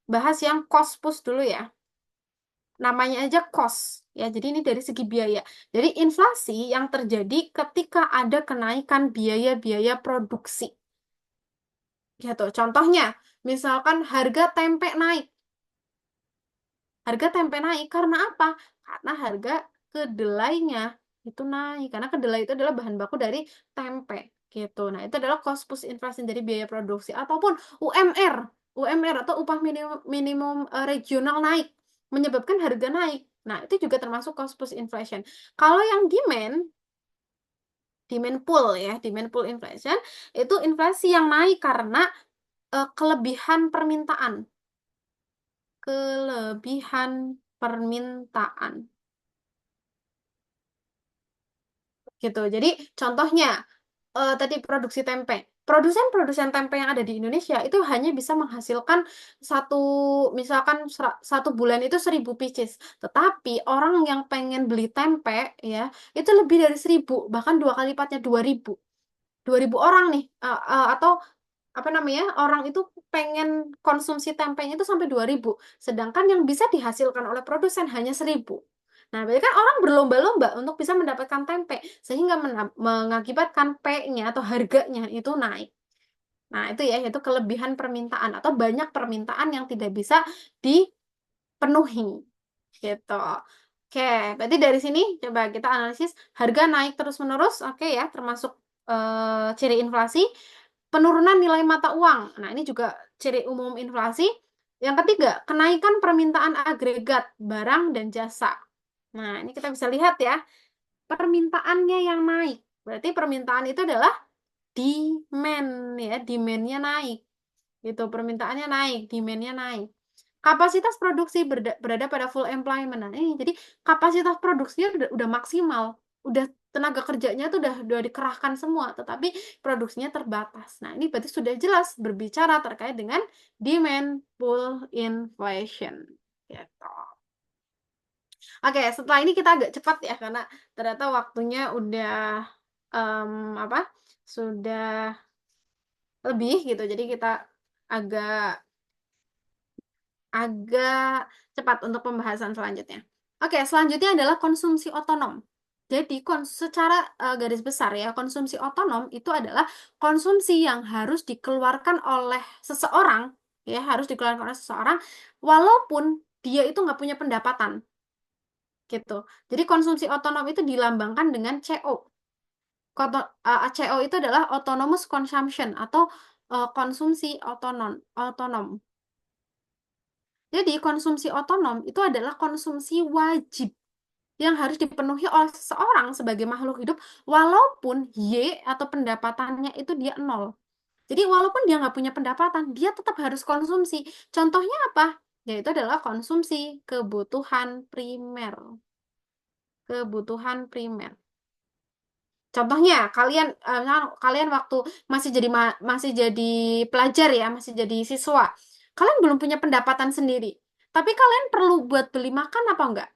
A: bahas yang cost push dulu ya. Namanya aja cost ya. Jadi ini dari segi biaya. Jadi inflasi yang terjadi ketika ada kenaikan biaya-biaya produksi. Gitu. Contohnya, misalkan harga tempe naik. Harga tempe naik karena apa? Karena harga kedelainya itu naik. Karena kedelai itu adalah bahan baku dari tempe gitu. Nah, itu adalah cost push inflation dari biaya produksi ataupun UMR. UMR atau upah minimum, minimum regional naik menyebabkan harga naik. Nah, itu juga termasuk cost push inflation. Kalau yang demand pull ya, demand pull inflation itu inflasi yang naik karena kelebihan permintaan. Kelebihan permintaan. Gitu. Jadi contohnya tadi produksi tempe. Produsen-produsen tempe yang ada di Indonesia itu hanya bisa menghasilkan satu, misalkan 1 bulan itu 1.000 pieces. Tetapi orang yang pengen beli tempe ya itu lebih dari 1.000, bahkan 2 kali lipatnya 2.000. 2.000 orang nih atau apa namanya orang itu pengen konsumsi tempenya itu sampai 2.000. Sedangkan yang bisa dihasilkan oleh produsen hanya 1.000. Nah, berarti kan orang berlomba-lomba untuk bisa mendapatkan tempe, sehingga mengakibatkan P-nya atau harganya itu naik. Nah, itu ya, itu kelebihan permintaan atau banyak permintaan yang tidak bisa dipenuhi. Gitu. Oke, berarti dari sini coba kita analisis harga naik terus-menerus, oke ya, termasuk ciri inflasi. Penurunan nilai mata uang. Nah, ini juga ciri umum inflasi. Yang ketiga, kenaikan permintaan agregat barang dan jasa. Nah, ini kita bisa lihat ya, permintaannya yang naik. Berarti permintaan itu adalah demand ya, demandnya naik. Gitu, permintaannya naik, demandnya naik. Kapasitas produksi berada pada full employment. Nah, ini jadi kapasitas produksinya udah maksimal, udah tenaga kerjanya tuh udah dikerahkan semua, tetapi produksinya terbatas. Nah, ini berarti sudah jelas berbicara terkait dengan demand pull inflation. Gitu. Oke, setelah ini kita agak cepat ya karena ternyata waktunya udah apa? Sudah lebih gitu. Jadi kita agak agak cepat untuk pembahasan selanjutnya. Oke, selanjutnya adalah konsumsi otonom. Jadi secara garis besar ya, konsumsi otonom itu adalah konsumsi yang harus dikeluarkan oleh seseorang, ya harus dikeluarkan oleh seseorang, walaupun dia itu nggak punya pendapatan, gitu. Jadi konsumsi otonom itu dilambangkan dengan CO. CO itu adalah autonomous consumption atau konsumsi otonom. Jadi konsumsi otonom itu adalah konsumsi wajib. yang harus dipenuhi oleh seseorang sebagai makhluk hidup, walaupun Y atau pendapatannya itu dia nol. Jadi walaupun dia nggak punya pendapatan, dia tetap harus konsumsi. Contohnya apa? Yaitu adalah konsumsi kebutuhan primer. Kebutuhan primer. Contohnya, kalian waktu masih jadi pelajar ya, masih jadi siswa, kalian belum punya pendapatan sendiri. Tapi kalian perlu buat beli makan apa enggak?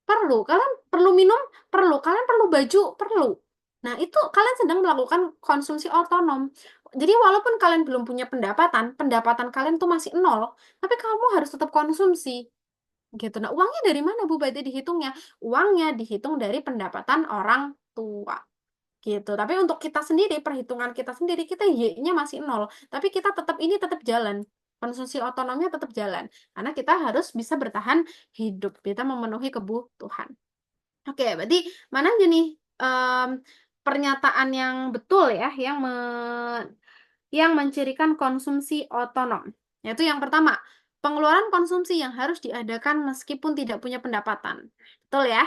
A: Perlu. Kalian perlu minum? Perlu. Kalian perlu baju? Perlu. Nah, itu kalian sedang melakukan konsumsi otonom. Jadi walaupun kalian belum punya pendapatan, pendapatan kalian tuh masih nol, tapi kamu harus tetap konsumsi. Gitu. Nah, uangnya dari mana, Bu? Berarti dihitungnya. Uangnya dihitung dari pendapatan orang tua. Gitu. Tapi untuk kita sendiri, perhitungan kita sendiri, kita Y-nya masih nol. Tapi kita tetap jalan. Konsumsi otonomnya tetap jalan. Karena kita harus bisa bertahan hidup. Kita memenuhi kebutuhan. Oke, berarti mana aja nih em, pernyataan yang betul ya, yang mencirikan konsumsi otonom. Yaitu yang pertama, pengeluaran konsumsi yang harus diadakan meskipun tidak punya pendapatan. Betul ya?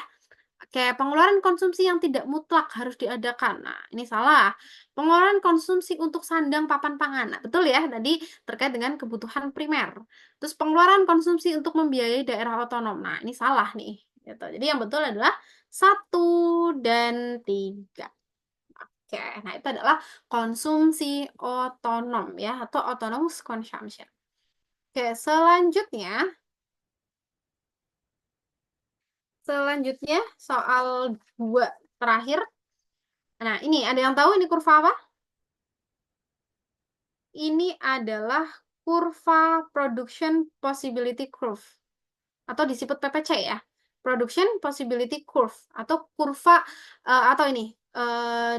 A: Kayak pengeluaran konsumsi yang tidak mutlak harus diadakan. Nah, ini salah. Pengeluaran konsumsi untuk sandang papan pangan. Nah, betul ya, tadi terkait dengan kebutuhan primer. Terus pengeluaran konsumsi untuk membiayai daerah otonom. Nah, ini salah nih. Gitu. Jadi yang betul adalah 1 dan 3. Oke, nah itu adalah konsumsi otonom ya, atau autonomous consumption. Oke, selanjutnya soal 2 terakhir. Nah, ini ada yang tahu ini kurva apa? Ini adalah kurva Production Possibility Curve atau disebut PPC ya. Production Possibility Curve atau kurva atau ini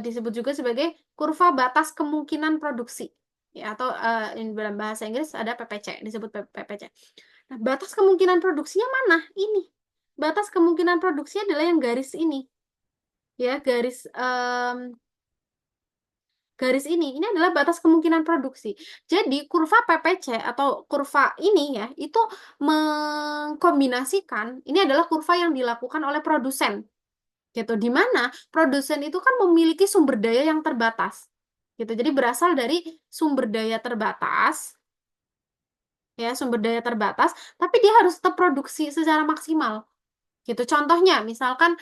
A: disebut juga sebagai kurva batas kemungkinan produksi. Ya, atau ini dalam bahasa Inggris ada PPC, disebut PPC. Nah, batas kemungkinan produksinya mana? Ini. Batas kemungkinan produksi adalah yang garis ini. Ya, garis ini adalah batas kemungkinan produksi. Jadi kurva PPC atau kurva ini ya, itu mengkombinasikan, ini adalah kurva yang dilakukan oleh produsen. Gitu. Di mana produsen itu kan memiliki sumber daya yang terbatas. Gitu. Jadi berasal dari sumber daya terbatas, ya, sumber daya terbatas, tapi dia harus tetap produksi secara maksimal. Gitu. Contohnya, misalkan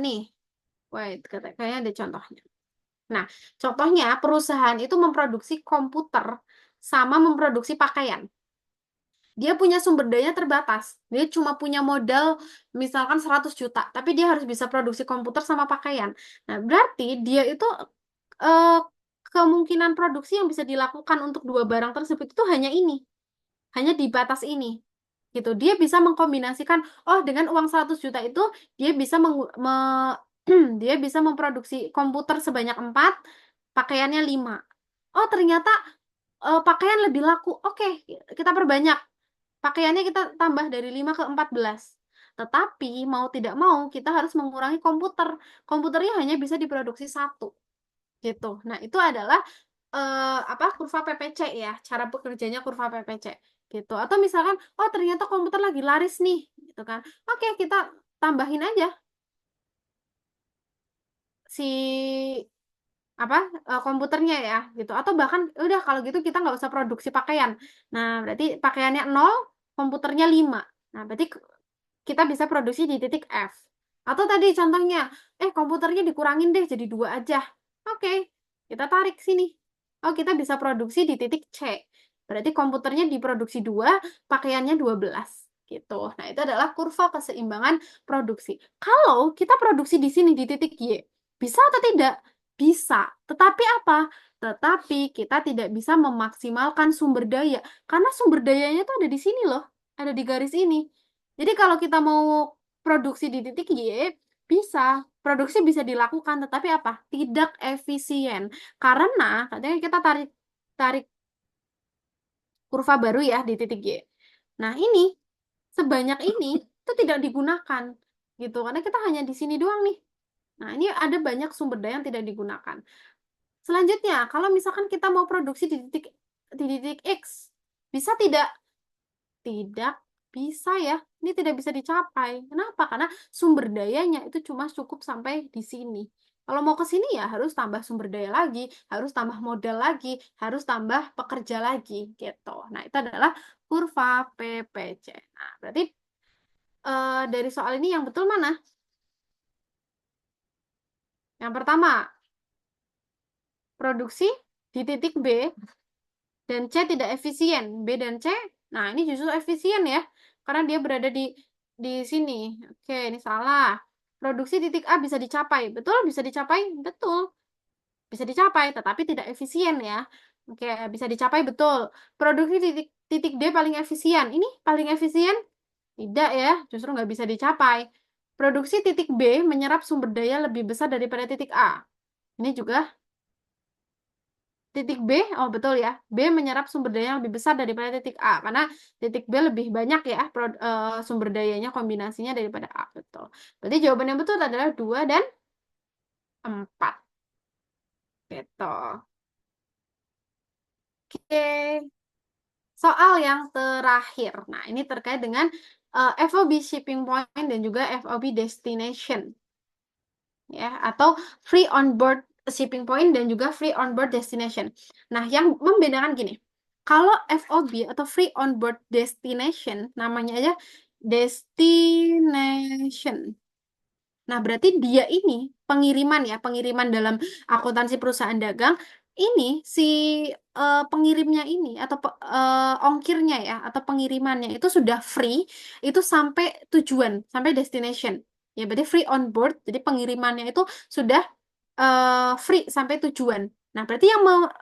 A: nih, wait, kayaknya ada contohnya. Nah, contohnya perusahaan itu memproduksi komputer sama memproduksi pakaian. Dia punya sumber daya terbatas. Dia cuma punya modal misalkan 100 juta, tapi dia harus bisa produksi komputer sama pakaian. Nah, berarti dia itu eh, kemungkinan produksi yang bisa dilakukan untuk dua barang tersebut itu hanya ini. Hanya di batas ini. Gitu. Dia bisa mengkombinasikan, oh dengan uang 100 juta itu dia bisa dia bisa memproduksi komputer sebanyak 4, pakaiannya 5. Oh, ternyata pakaian lebih laku. Oke, kita perbanyak. Pakaiannya kita tambah dari 5 ke 14. Tetapi mau tidak mau kita harus mengurangi komputer. Komputernya hanya bisa diproduksi 1. Gitu. Nah, itu adalah apa kurva PPC ya, cara bekerjanya kurva PPC gitu. Atau misalkan, oh ternyata komputer lagi laris nih, gitu kan. Oke, kita tambahin aja si apa komputernya ya gitu. Atau bahkan udah kalau gitu kita nggak usah produksi pakaian. Nah, berarti pakaiannya 0, komputernya 5. Nah, berarti kita bisa produksi di titik F. Atau tadi contohnya, komputernya dikurangin deh jadi 2 aja. Oke, kita tarik sini. Oh, kita bisa produksi di titik C. Berarti komputernya diproduksi 2, pakaiannya 12. Gitu. Nah, itu adalah kurva keseimbangan produksi. Kalau kita produksi di sini di titik Y, bisa atau tidak? Bisa. Tetapi apa? Tetapi kita tidak bisa memaksimalkan sumber daya. Karena sumber dayanya itu ada di sini loh. Ada di garis ini. Jadi kalau kita mau produksi di titik Y, bisa. Produksi bisa dilakukan, tetapi apa? Tidak efisien. Karena katanya kita tarik tarik kurva baru ya di titik Y. Nah, ini sebanyak ini itu tidak digunakan. Gitu. Karena kita hanya di sini doang nih. Nah, ini ada banyak sumber daya yang tidak digunakan. Selanjutnya, kalau misalkan kita mau produksi di titik X, bisa tidak? Tidak bisa ya, ini tidak bisa dicapai. Kenapa? Karena sumber dayanya itu cuma cukup sampai di sini. Kalau mau ke sini ya harus tambah sumber daya lagi, harus tambah modal lagi, harus tambah pekerja lagi gitu. Nah, itu adalah kurva PPC. Nah, berarti dari soal ini yang betul mana? Yang pertama, produksi di titik B dan C tidak efisien. B dan C, nah ini justru efisien ya, karena dia berada di sini. Oke, ini salah. Produksi titik A bisa dicapai. Betul, bisa dicapai? Betul. Bisa dicapai, tetapi tidak efisien ya. Oke, bisa dicapai betul. Produksi titik titik D paling efisien. Ini paling efisien? Tidak ya, justru nggak bisa dicapai. Produksi titik B menyerap sumber daya lebih besar daripada titik A. Ini juga titik B, oh betul ya, B menyerap sumber daya yang lebih besar daripada titik A, karena titik B lebih banyak ya sumber dayanya kombinasinya daripada A, betul. Berarti jawaban yang betul adalah 2 dan 4. Gitu. Oke, soal yang terakhir. Nah, ini terkait dengan FOB shipping point dan juga FOB destination. Ya, atau free on board shipping point dan juga free on board destination. Nah, yang membedakan gini. Kalau FOB atau free on board destination namanya aja destination. Nah, berarti dia ini pengiriman ya, pengiriman dalam akuntansi perusahaan dagang. Ini si pengirimnya ini atau ongkirnya ya atau pengirimannya itu sudah free itu sampai tujuan, sampai destination. Ya, berarti free on board. Jadi pengirimannya itu sudah free sampai tujuan. Nah, berarti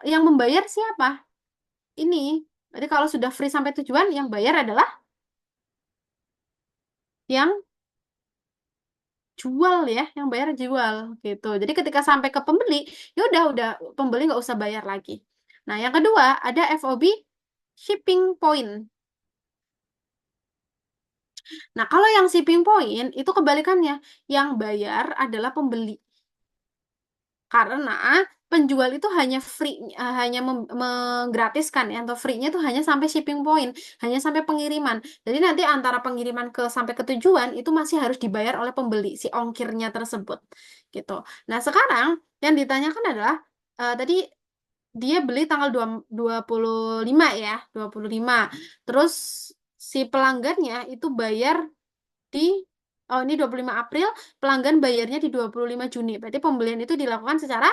A: yang membayar siapa? Ini. Berarti kalau sudah free sampai tujuan, yang bayar adalah yang jual ya, yang bayar jual gitu. Jadi ketika sampai ke pembeli, ya udah pembeli nggak usah bayar lagi. Nah, yang kedua ada FOB shipping point. Nah, kalau yang shipping point itu kebalikannya, yang bayar adalah pembeli. Karena penjual itu hanya free, hanya menggratiskan ya, atau free-nya itu hanya sampai shipping point, hanya sampai pengiriman. Jadi nanti antara pengiriman ke sampai ke tujuan itu masih harus dibayar oleh pembeli si ongkirnya tersebut, gitu. Nah, sekarang yang ditanyakan adalah tadi dia beli tanggal 25 ya, 25. Terus si pelanggannya itu bayar di oh ini 25 April, pelanggan bayarnya di 25 Juni. Berarti pembelian itu dilakukan secara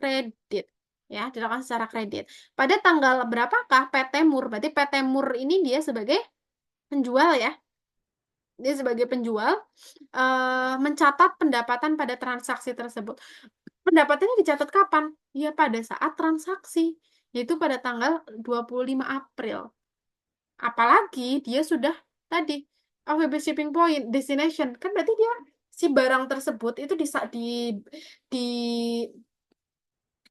A: kredit ya, dilakukan secara kredit. Pada tanggal berapakah PT Mur? Berarti PT Mur ini dia sebagai penjual ya. Dia sebagai penjual mencatat pendapatan pada transaksi tersebut. Pendapatannya dicatat kapan? Ya pada saat transaksi, yaitu pada tanggal 25 April. Apalagi dia sudah tadi AVB shipping point destination, kan berarti dia si barang tersebut itu di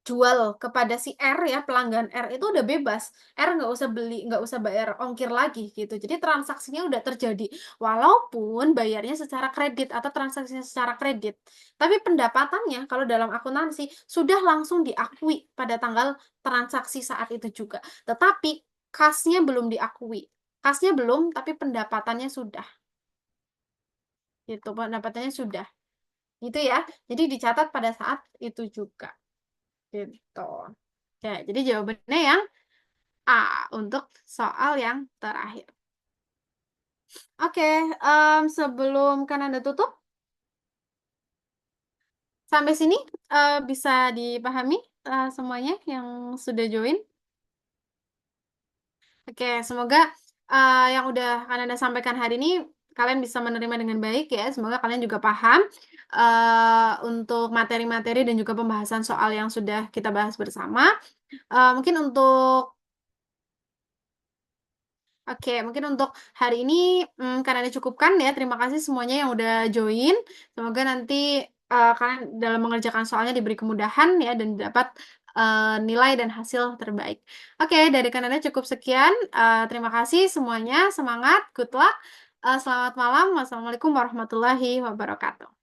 A: jual kepada si R ya, pelanggan R itu udah bebas. R nggak usah beli, nggak usah bayar ongkir lagi gitu. Jadi transaksinya udah terjadi walaupun bayarnya secara kredit atau transaksinya secara kredit. Tapi pendapatannya kalau dalam akuntansi sudah langsung diakui pada tanggal transaksi saat itu juga. Tetapi kasnya belum diakui. Kasnya belum, tapi pendapatannya sudah. Gitu, pendapatannya sudah. Gitu ya. Jadi dicatat pada saat itu juga. Gitu. Oke, jadi jawabannya yang A untuk soal yang terakhir. Oke, sebelum Kananda tutup, sampai sini bisa dipahami semuanya yang sudah join. Oke, semoga yang udah Kananda sampaikan hari ini kalian bisa menerima dengan baik ya. Semoga kalian juga paham untuk materi-materi dan juga pembahasan soal yang sudah kita bahas bersama. Mungkin untuk Oke, mungkin untuk hari ini karena dicukupkan ya. Terima kasih semuanya yang udah join. Semoga nanti kalian dalam mengerjakan soalnya diberi kemudahan ya dan dapat nilai dan hasil terbaik. Oke, dari Kanada cukup sekian. Terima kasih semuanya. Semangat, good luck. Selamat malam. Wassalamualaikum warahmatullahi wabarakatuh.